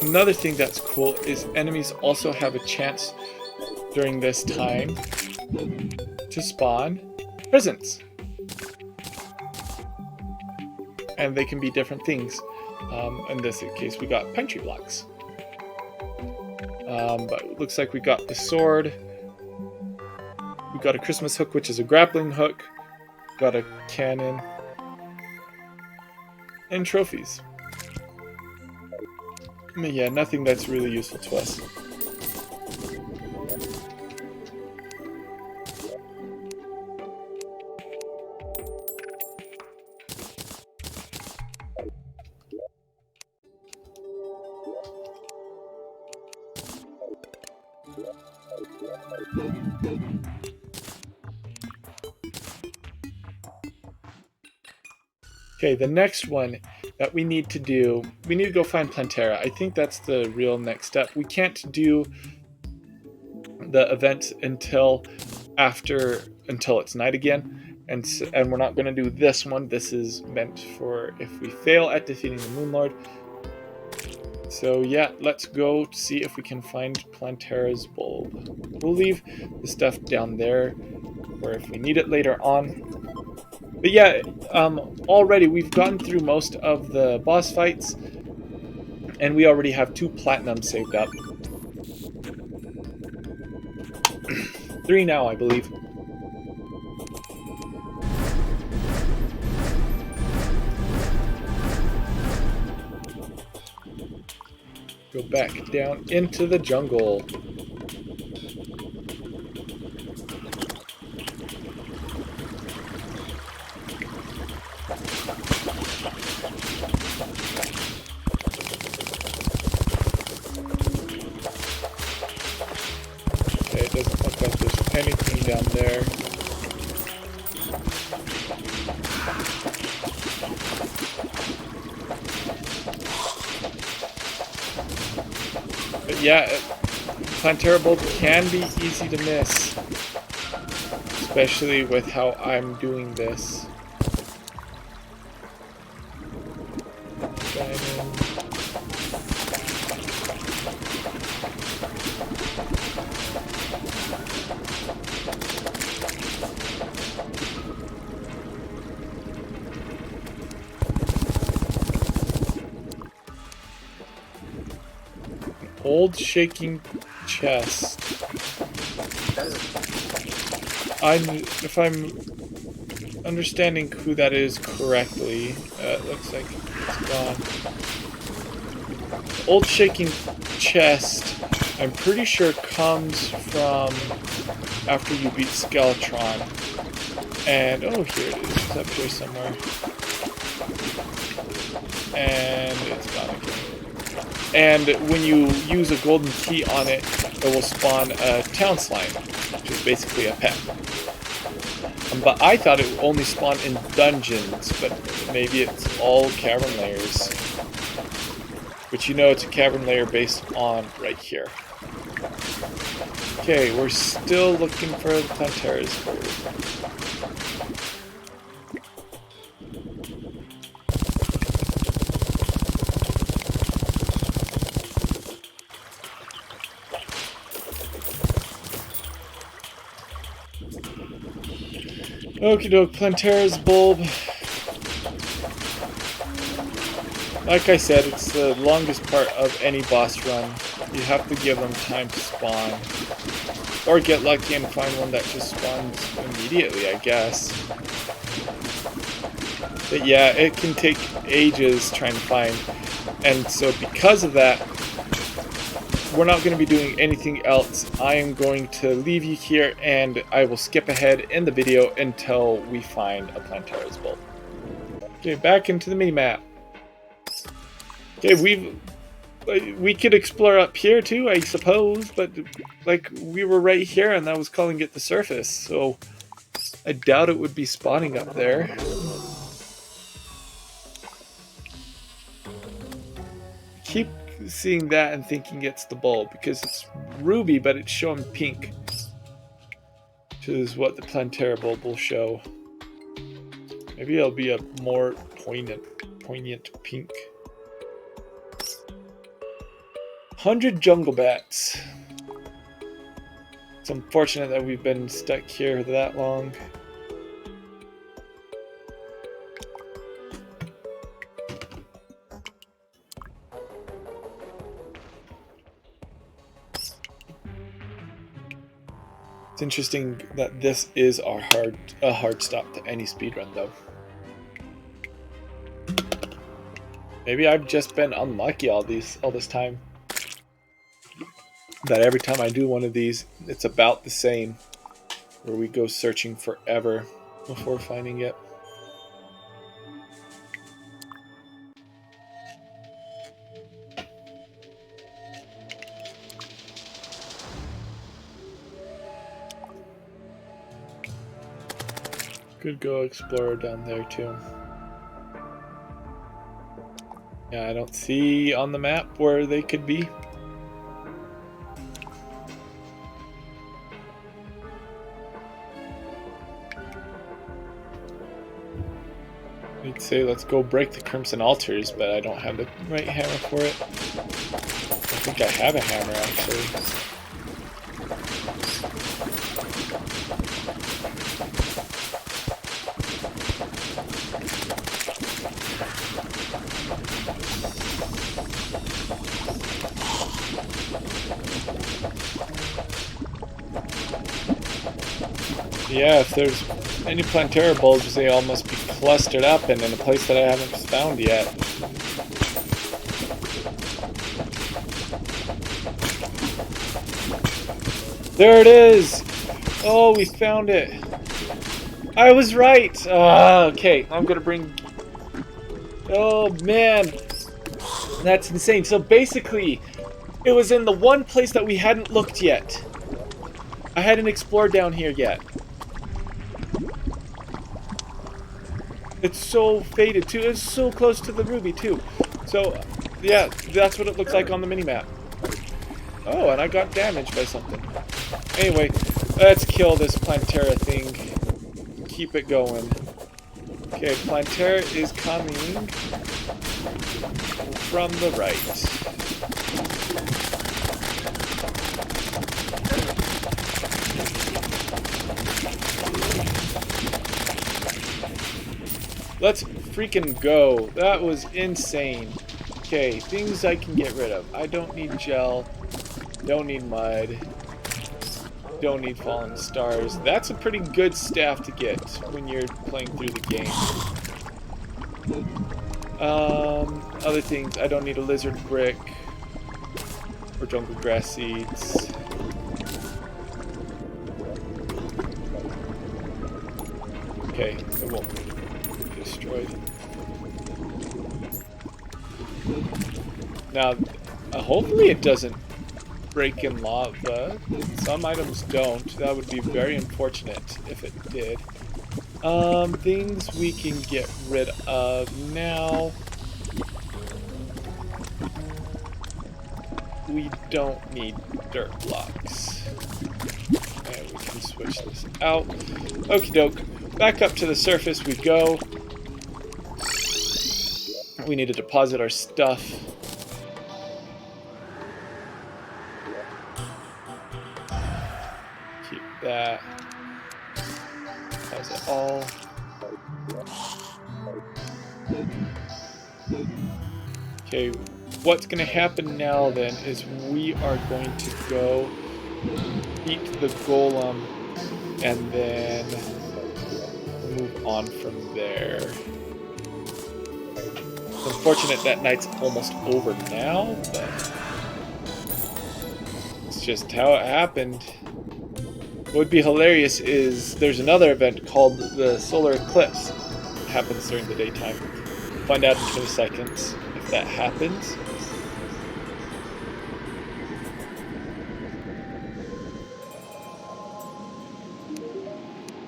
Another thing that's cool is enemies also have a chance during this time to spawn presents. And they can be different things. In this case, we got pine tree blocks. But it looks like we got the sword. We got a Christmas hook, which is a grappling hook. Got a cannon. And trophies. I mean, yeah, nothing that's really useful to us. Okay, the next one that we need to do, we need to go find Plantera. I think that's the real next step. We can't do the event until it's night again, and we're not going to do this one. This is meant for if we fail at defeating the Moon Lord. So yeah, let's go see if we can find Plantera's bulb. We'll leave the stuff down there, or if we need it later on. But yeah, already we've gotten through most of the boss fights, and we already have 2 platinum saved up. 3 now, I believe. Go back down into the jungle. Okay, it doesn't look like there's anything down there. But yeah, Plantera Bulb can be easy to miss, especially with how I'm doing this. diamond. Old shaking chest. If I'm understanding who that is correctly, it looks like it's gone. Old shaking chest, I'm pretty sure comes from after you beat Skeletron. And, oh, here it is. It's up here somewhere. And it's gone again. And when you use a golden key on it, it will spawn a town slime, which is basically a pet. But I thought it would only spawn in dungeons, but maybe it's all cavern layers. Which you know it's a cavern layer based on right here. Okay, we're still looking for the Plantera's bird. Okie doke, Plantera's bulb. Like I said, it's the longest part of any boss run. You have to give them time to spawn. Or get lucky and find one that just spawns immediately, I guess. But yeah, it can take ages trying to find. And so because of that, we're not going to be doing anything else. I am going to leave you here and I will skip ahead in the video until we find a Plantera's bulb. Okay, back into the minimap. Okay, we could explore up here too, I suppose, but like we were right here and that was calling it the surface, so I doubt it would be spawning up there. Keep seeing that and thinking it's the bulb because it's ruby, but it's showing pink, which is what the Plantera bulb will show. Maybe it'll be a more poignant pink. 100 jungle bats. It's unfortunate that we've been stuck here that long. It's interesting that this is a hard stop to any speedrun though. Maybe I've just been unlucky all this time. That every time I do one of these, it's about the same, where we go searching forever before finding it. Could go explore down there too. Yeah, I don't see on the map where they could be. I'd say let's go break the Crimson Altars, but I don't have the right hammer for it. I think I have a hammer actually. Yeah, if there's any Plantera bulbs, they all must be clustered up and in a place that I haven't found yet. There it is! Oh, we found it! I was right! Okay, I'm gonna bring... Oh, man! That's insane. So basically, it was in the one place that we hadn't looked yet. I hadn't explored down here yet. It's so faded too. It's so close to the ruby too. So, yeah, that's what it looks like on the minimap. Oh, and I got damaged by something. Anyway, let's kill this Plantera thing. Keep it going. Okay, Plantera is coming. from the right. Let's freaking go. That was insane. Okay, things I can get rid of. I don't need gel. Don't need mud. Don't need fallen stars. That's a pretty good staff to get when you're playing through the game. Other things. I don't need a lizard brick. Or jungle grass seeds. Okay, it won't be destroyed. Now, hopefully it doesn't break in lava. Some items don't. That would be very unfortunate if it did. Things we can get rid of now. We don't need dirt blocks. And we can switch this out. Okie doke. Back up to the surface we go. We need to deposit our stuff. Keep that. How's it all? Okay, what's going to happen now then is we are going to go beat the golem and then move on from there. It's unfortunate that night's almost over now, but it's just how it happened. What would be hilarious is there's another event called the solar eclipse. It happens during the daytime. Find out in 20 seconds if that happens.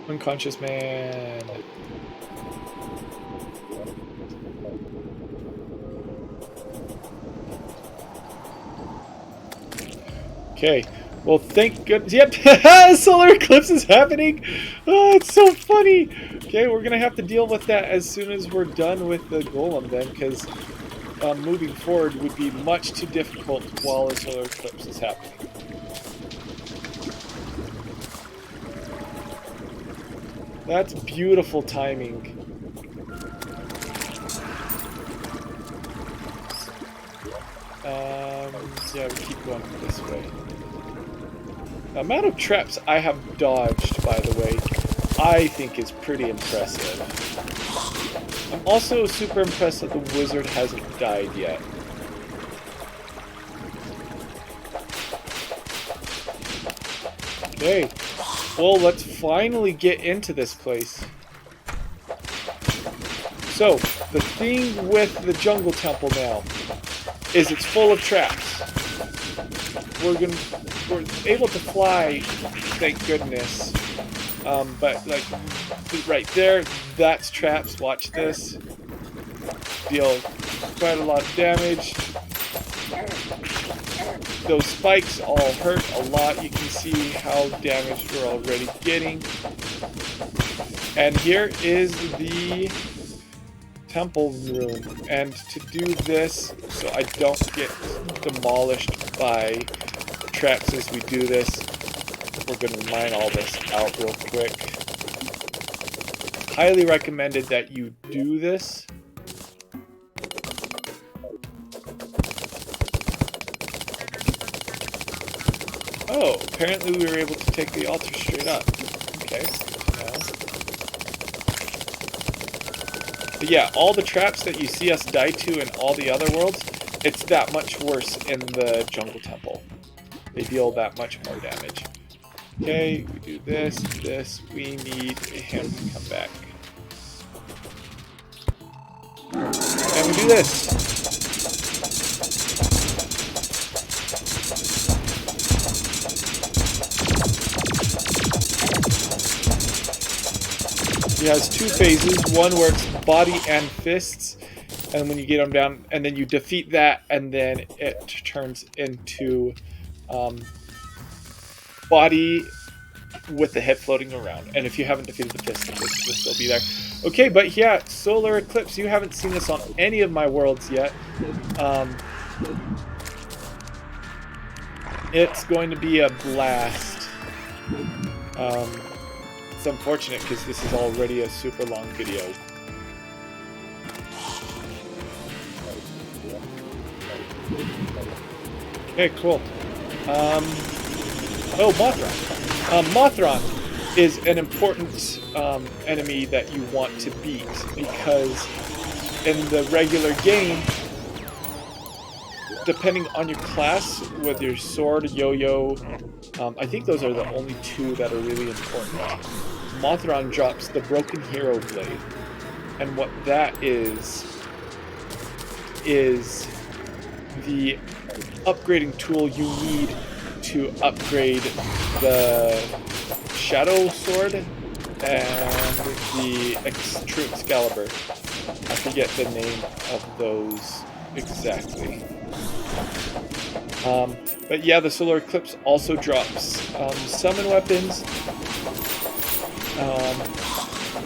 Unconscious man. Okay. Well, thank goodness. Yep, solar eclipse is happening. Oh, it's so funny. Okay, we're gonna have to deal with that as soon as we're done with the golem then, because moving forward would be much too difficult while the solar eclipse is happening. That's beautiful timing. Yeah, we keep going this way. The amount of traps I have dodged, by the way, I think is pretty impressive. I'm also super impressed that the wizard hasn't died yet. Okay, well, let's finally get into this place. So, the thing with the jungle temple now is it's full of traps. We're able to fly, thank goodness. But like right there, that's traps. Watch this. Deal quite a lot of damage. Those spikes all hurt a lot. You can see how damaged we're already getting. And here is the temple room. And to do this, so I don't get demolished by traps as we do this, we're going to mine all this out real quick. Highly recommended that you do this. Oh, apparently we were able to take the altar straight up. Okay. But yeah, all the traps that you see us die to in all the other worlds, it's that much worse in the jungle temple. They deal that much more damage. Okay, we do this, we need him to come back. And we do this. He has two phases, one where it's body and fists, and when you get him down, and then you defeat that, and then it turns into body with the head floating around. And if you haven't defeated the fist will still be there. Okay, but yeah, solar eclipse. You haven't seen this on any of my worlds yet. It's going to be a blast. It's unfortunate because this is already a super long video. Okay, cool. Oh, Mothron. Mothron is an important enemy that you want to beat because in the regular game, depending on your class, with your sword, yo-yo, I think those are the only two that are really important. Mothron drops the Broken Hero Blade, and what that is the upgrading tool you need to upgrade the Shadow Sword and the True Excalibur. I forget the name of those exactly. But yeah, the Solar Eclipse also drops summon weapons.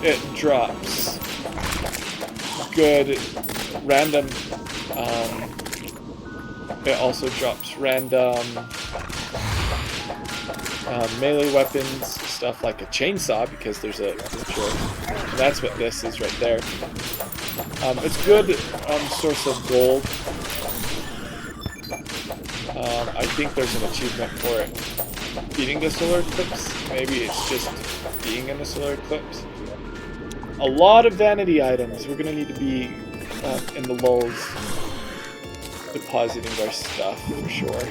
It drops good random. It also drops random melee weapons, stuff like a chainsaw, because there's a that's what this is right there. It's good source of gold. I think there's an achievement for it. Beating the solar eclipse? Maybe it's just being in the solar eclipse. A lot of vanity items. We're gonna need to be in the lulls depositing our stuff for sure.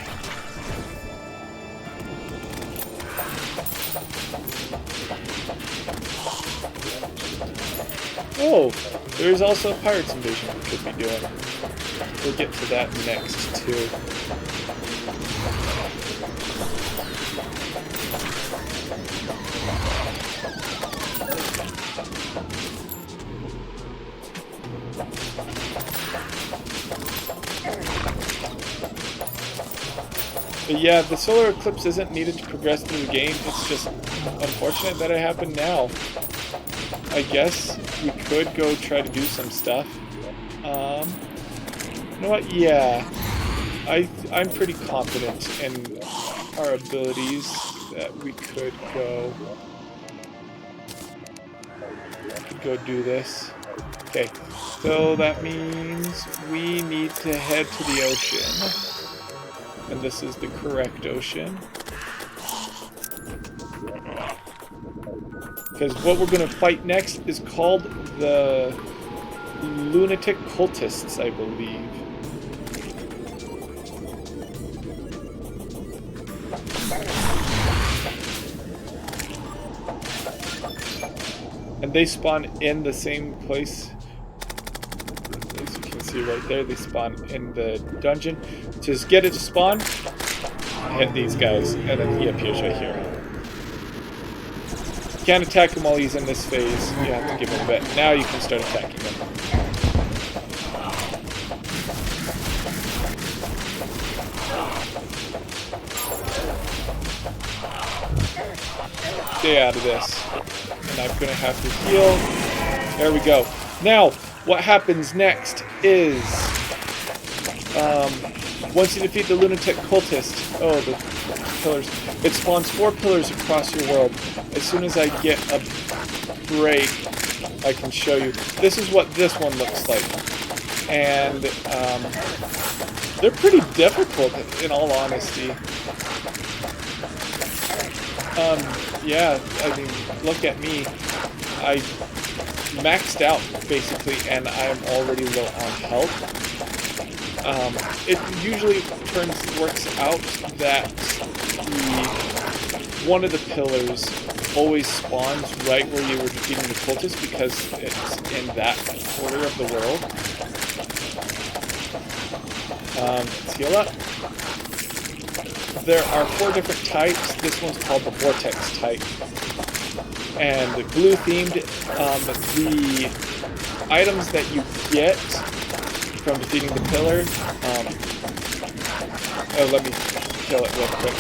Oh, there's also a Pirates Invasion we could be doing. We'll get to that next too. But yeah, the solar eclipse isn't needed to progress through the game. It's just unfortunate that it happened now. I guess we could go try to do some stuff. You know what? Yeah, I'm pretty confident in our abilities that we could go do this. Okay, so that means we need to head to the ocean. And this is the correct ocean. Because what we're going to fight next is called the Lunatic Cultists, I believe. And they spawn in the same place. As you can see right there, they spawn in the dungeon. Just get it to spawn, hit these guys, and then he appears right here. Can't attack him while he's in this phase. You have to give him a bit. Now you can start attacking him. Stay out of this. And I'm gonna have to heal. There we go. Now, what happens next is once you defeat the Lunatic Cultist, oh, the pillars, it spawns 4 pillars across your world. As soon as I get a break, I can show you. This is what this one looks like. And they're pretty difficult, in all honesty. Yeah, I mean, look at me. I maxed out, basically, and I'm already low on health. It usually works out that one of the pillars always spawns right where you were defeating the cultist because it's in that quarter of the world. Let's heal up. There are 4 different types. This one's called the Vortex type. And the blue themed, the items that you get from defeating the pillar, let me kill it real quick.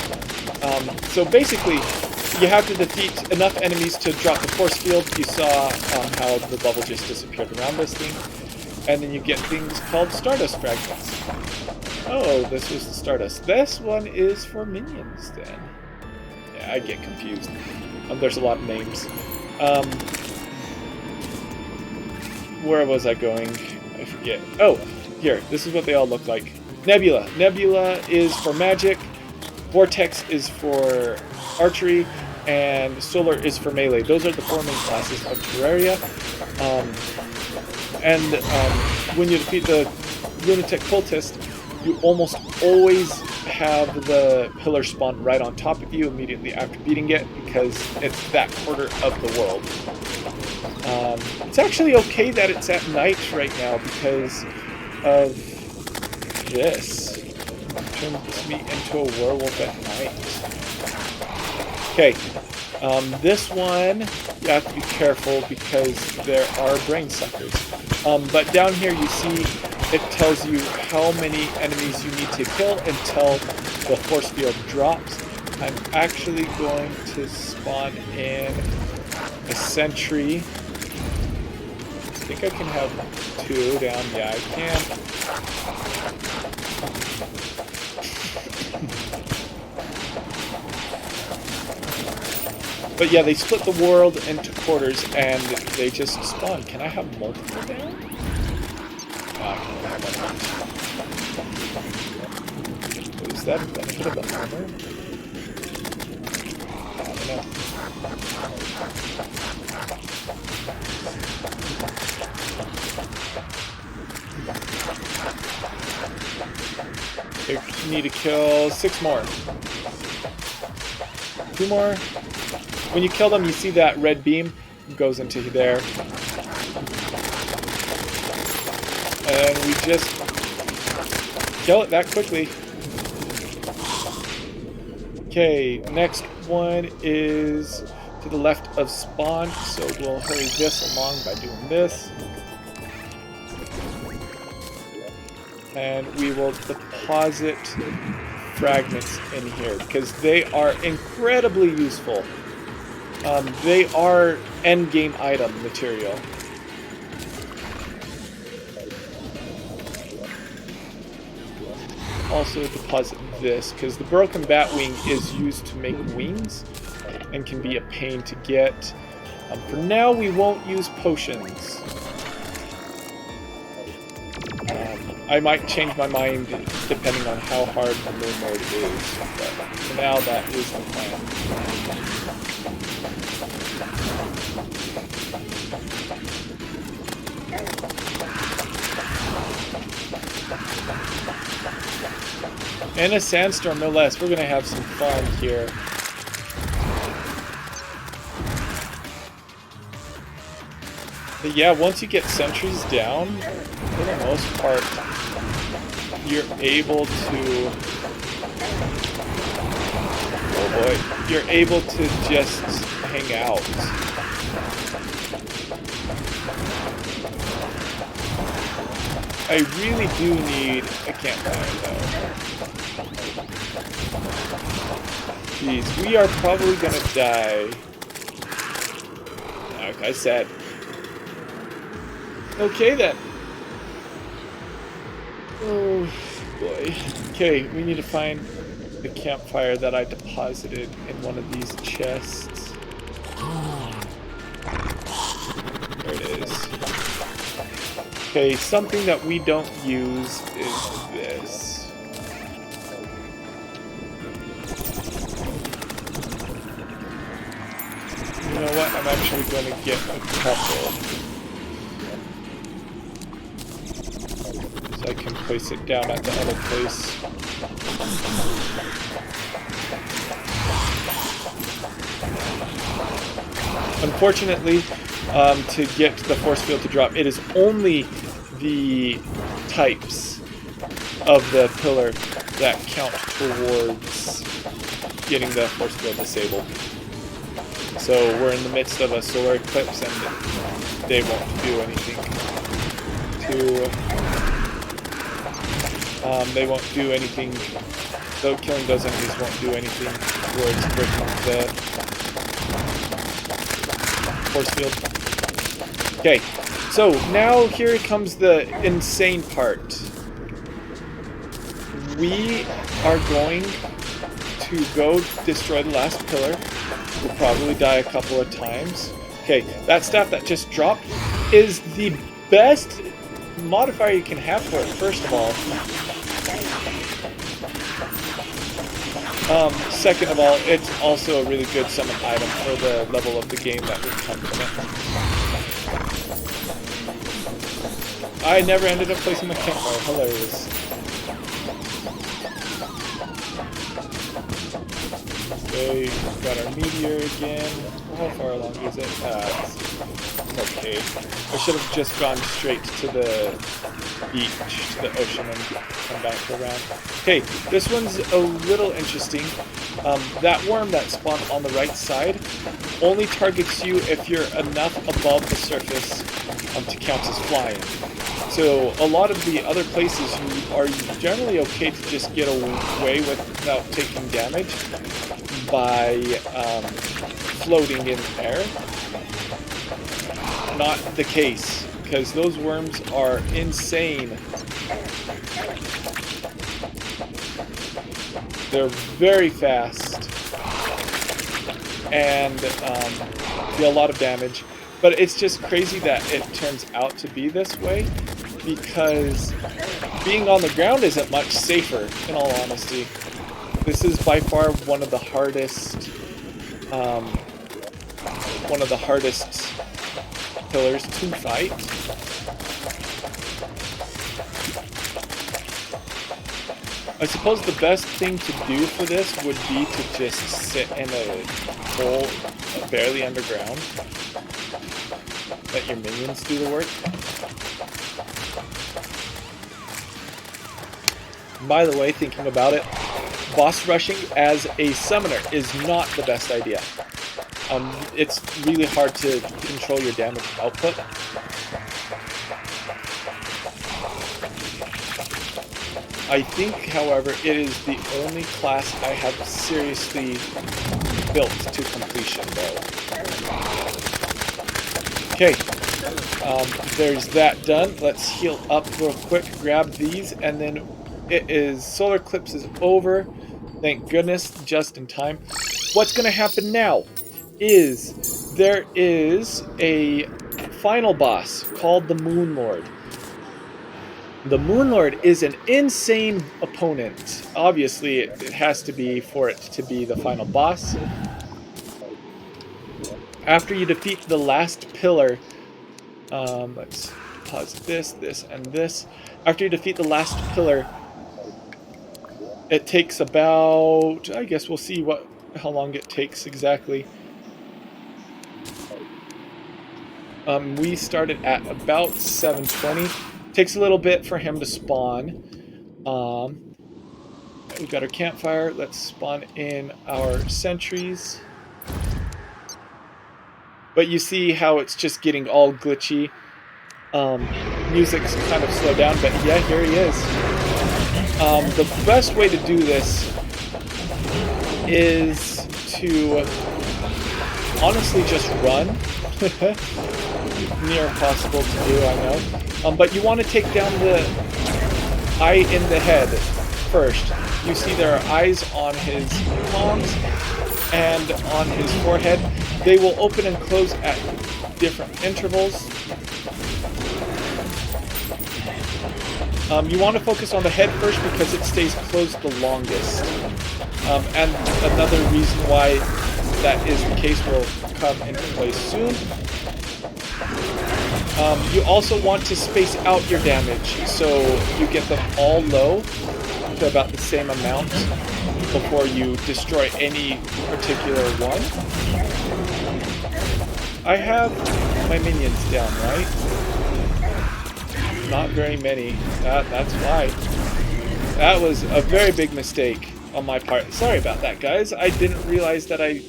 So basically, you have to defeat enough enemies to drop the force field. You saw how the bubble just disappeared around this thing. And then you get things called Stardust fragments. Oh, this was the Stardust. This one is for minions then. Yeah, I get confused. There's a lot of names. Where was I going? I forget. Oh, here. This is what they all look like. Nebula. Nebula is for magic. Vortex is for archery. And Solar is for melee. Those are the 4 main classes of Terraria. When you defeat the Lunatic Cultist, you almost always have the pillar spawn right on top of you immediately after beating it, because it's that quarter of the world. It's actually okay that it's at night right now because of this. Turns me into a werewolf at night. Okay, this one you have to be careful because there are brain suckers. But down here you see it tells you how many enemies you need to kill until the force field drops. I'm actually going to spawn in a sentry. I think I can have 2 down. Yeah, I can. But yeah, they split the world into quarters and they just spawn. Can I have multiple down? Is that a benefit of the armor? I don't know. You need to kill 6 more. 2 more. When you kill them, you see that red beam goes into there. And we just kill it that quickly. Okay, next one is to the left of spawn, so we'll hurry this along by doing this. And we will deposit fragments in here because they are incredibly useful. They are endgame item material. Also deposit this because the broken bat wing is used to make wings and can be a pain to get. For now we won't use potions. I might change my mind depending on how hard the moon mode is, but for now that is the plan. And a sandstorm, no less. We're going to have some fun here. But yeah, once you get sentries down, for the most part, you're able to... Oh boy. You're able to just hang out. I really do need a campfire though. Jeez, we are probably gonna die. Like I said. Okay then. Oh boy. Okay, we need to find the campfire that I deposited in one of these chests. There it is. Okay, something that we don't use is this. You know what? I'm actually going to get a couple. So I can place it down at the other place. Unfortunately, to get the force field to drop, it is only the types of the pillar that count towards getting the force field disabled. So we're in the midst of a solar eclipse and they won't do anything to... they won't do anything... Though killing those enemies won't do anything towards breaking the Force field. Okay, so now here comes the insane part. We are going to go destroy the last pillar. We'll probably die a couple of times. Okay, that staff that just dropped is the best modifier you can have for it, first of all. Second of all, it's also a really good summon item for the level of the game that would come from it. I never ended up placing my campfire. Hilarious. Okay, we've got our meteor again. How far along is it? It's okay. I should have just gone straight to the beach, to the ocean, and come back around. Okay, this one's a little interesting. That worm that spawned on the right side only targets you if you're enough above the surface to count as flying. So a lot of the other places you are generally okay to just get away without taking damage by floating in air. Not the case, because those worms are insane. They're very fast and deal a lot of damage. But it's just crazy that it turns out to be this way, because being on the ground isn't much safer, in all honesty. This is by far one of the hardest pillars to fight. I suppose the best thing to do for this would be to just sit in a hole barely underground. Let your minions do the work. By the way, thinking about it, boss rushing as a summoner is not the best idea. It's really hard to control your damage output. I think, however, it is the only class I have seriously built to completion, though. Okay, there's that done. Let's heal up real quick, grab these, and then it is solar eclipse is over. Thank goodness, just in time. What's going to happen now is there is a final boss called the Moon Lord. The Moon Lord is an insane opponent. Obviously, it has to be for it to be the final boss. After you defeat the last pillar, let's pause this, and this. After you defeat the last pillar, it takes about, I guess we'll see how long it takes exactly. We started at about 7:20. Takes a little bit for him to spawn. We've got our campfire. Let's spawn in our sentries. But you see how it's just getting all glitchy. Music's kind of slowed down, but yeah, here he is. The best way to do this is to honestly just run. Near impossible to do, I know. But you want to take down the eye in the head first. You see there are eyes on his palms and on his forehead. They will open and close at different intervals. You want to focus on the head first because it stays closed the longest. And another reason why that is the case will come into play soon. You also want to space out your damage so you get them all low to about the same amount before you destroy any particular one. I have my minions down, right? Not very many. That's why. That was a very big mistake on my part. Sorry about that, guys. I didn't realize that I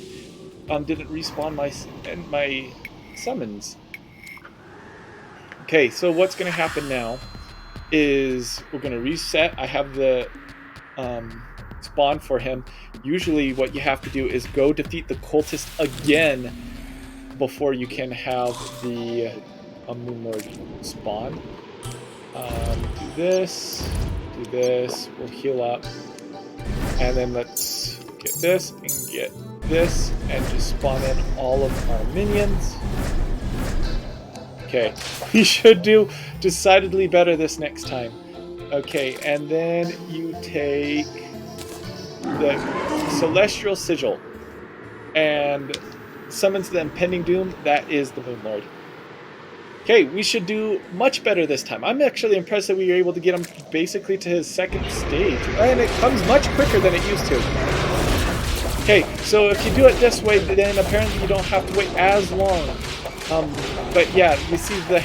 didn't respawn my summons. Okay, so what's going to happen now is we're going to reset. I have the spawn for him. Usually what you have to do is go defeat the cultist again before you can have the Moon Lord spawn. Do this, we'll heal up, and then let's get this and get this, and just spawn in all of our minions. Okay, we should do decidedly better this next time. Okay, and then you take the Celestial Sigil and summons the Impending Doom. That is the Moon Lord. Okay, we should do much better this time. I'm actually impressed that we were able to get him basically to his second stage. And it comes much quicker than it used to. Okay, so if you do it this way, then apparently you don't have to wait as long. But yeah, you see the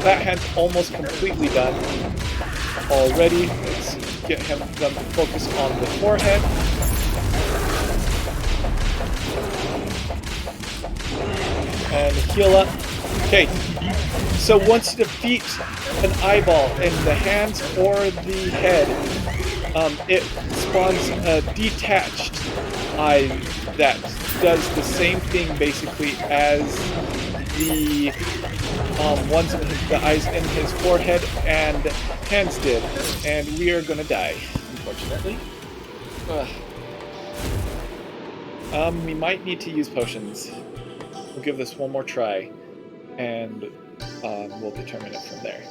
that hand's almost completely done already. Let's get them to focus on the forehead. And heal up. Okay, so once you defeat an eyeball in the hands or the head, it spawns a detached eye that does the same thing basically as the ones with the eyes in his forehead and hands did. And we are gonna die, unfortunately. We might need to use potions. We'll give this one more try, and we'll determine it from there.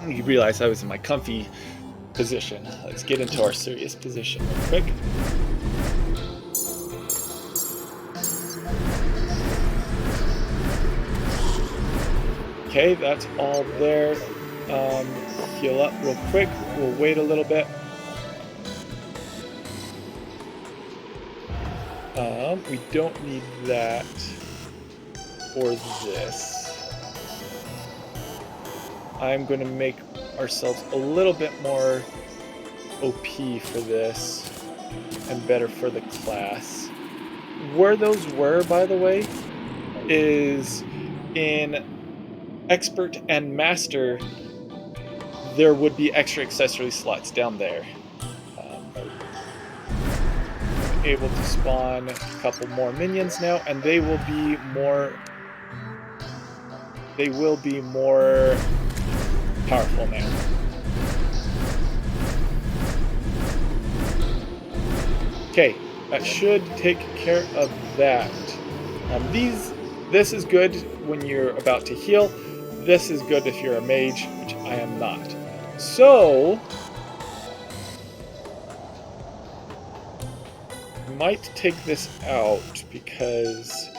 You realize I was in my comfy position. Let's get into our serious position real quick. Okay, that's all there. Heal up real quick. We'll wait a little bit. We don't need that or this. I'm going to make ourselves a little bit more OP for this and better for the class. Where those were, by the way, is in Expert and Master. There would be extra accessory slots down there. Able to spawn a couple more minions now, and they will be more powerful now. Okay, that should take care of that. This is good when you're about to heal. This is good if you're a mage, which I am not. So might take this out because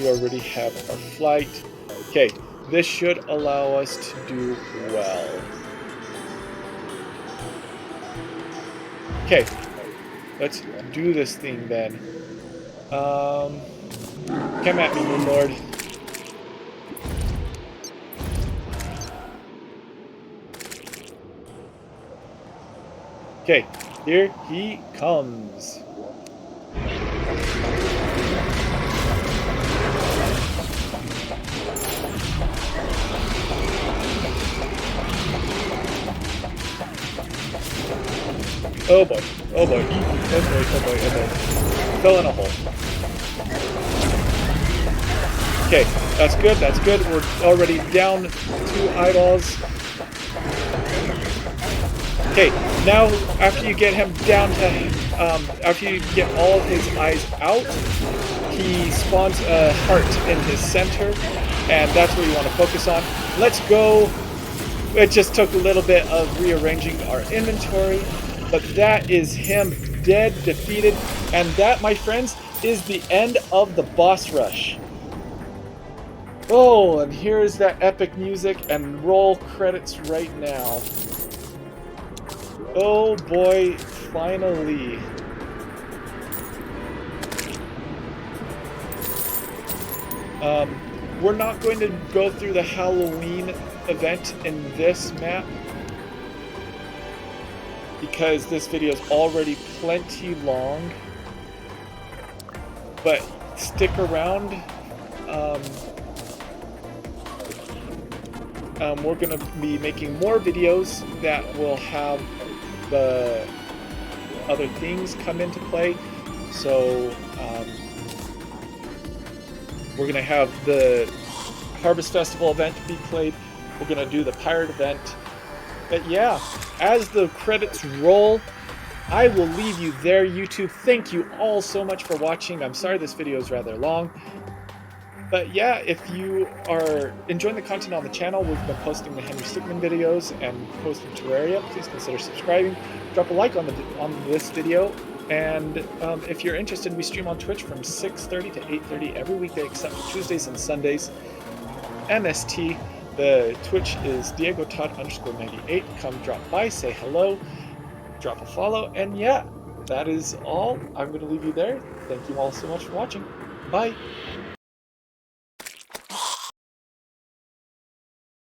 we already have our flight. Okay, this should allow us to do well. Okay, let's do this thing then. Come at me, Moon Lord. Okay, here he comes. Oh boy, oh boy, oh boy, oh boy, oh boy. Fell in a hole. Okay, that's good, that's good. We're already down 2 eyeballs. Okay, now after you get him down to, after you get all of his eyes out, he spawns a heart in his center, and that's what you want to focus on. Let's go. It just took a little bit of rearranging our inventory, but that is him dead, defeated, and that, my friends, is the end of the boss rush. Oh, and here's that epic music, and roll credits right now. Oh boy, finally. We're not going to go through the Halloween event in this map because this video is already plenty long, but stick around. We're going to be making more videos that will have the other things come into play. So we're going to have the Harvest Festival event be played. We're going to do the pirate event. But yeah, as the credits roll, I will leave you there, YouTube. Thank you all so much for watching. I'm sorry this video is rather long. But yeah, if you are enjoying the content on the channel, we've been posting the Henry Stickmin videos and posting Terraria. Please consider subscribing. Drop a like on this video. And if you're interested, we stream on Twitch from 6:30 to 8:30 every weekday except for Tuesdays and Sundays. MST, the Twitch is DiegoTodd_98. Come drop by, say hello, drop a follow, and yeah, that is all. I'm going to leave you there. Thank you all so much for watching. Bye.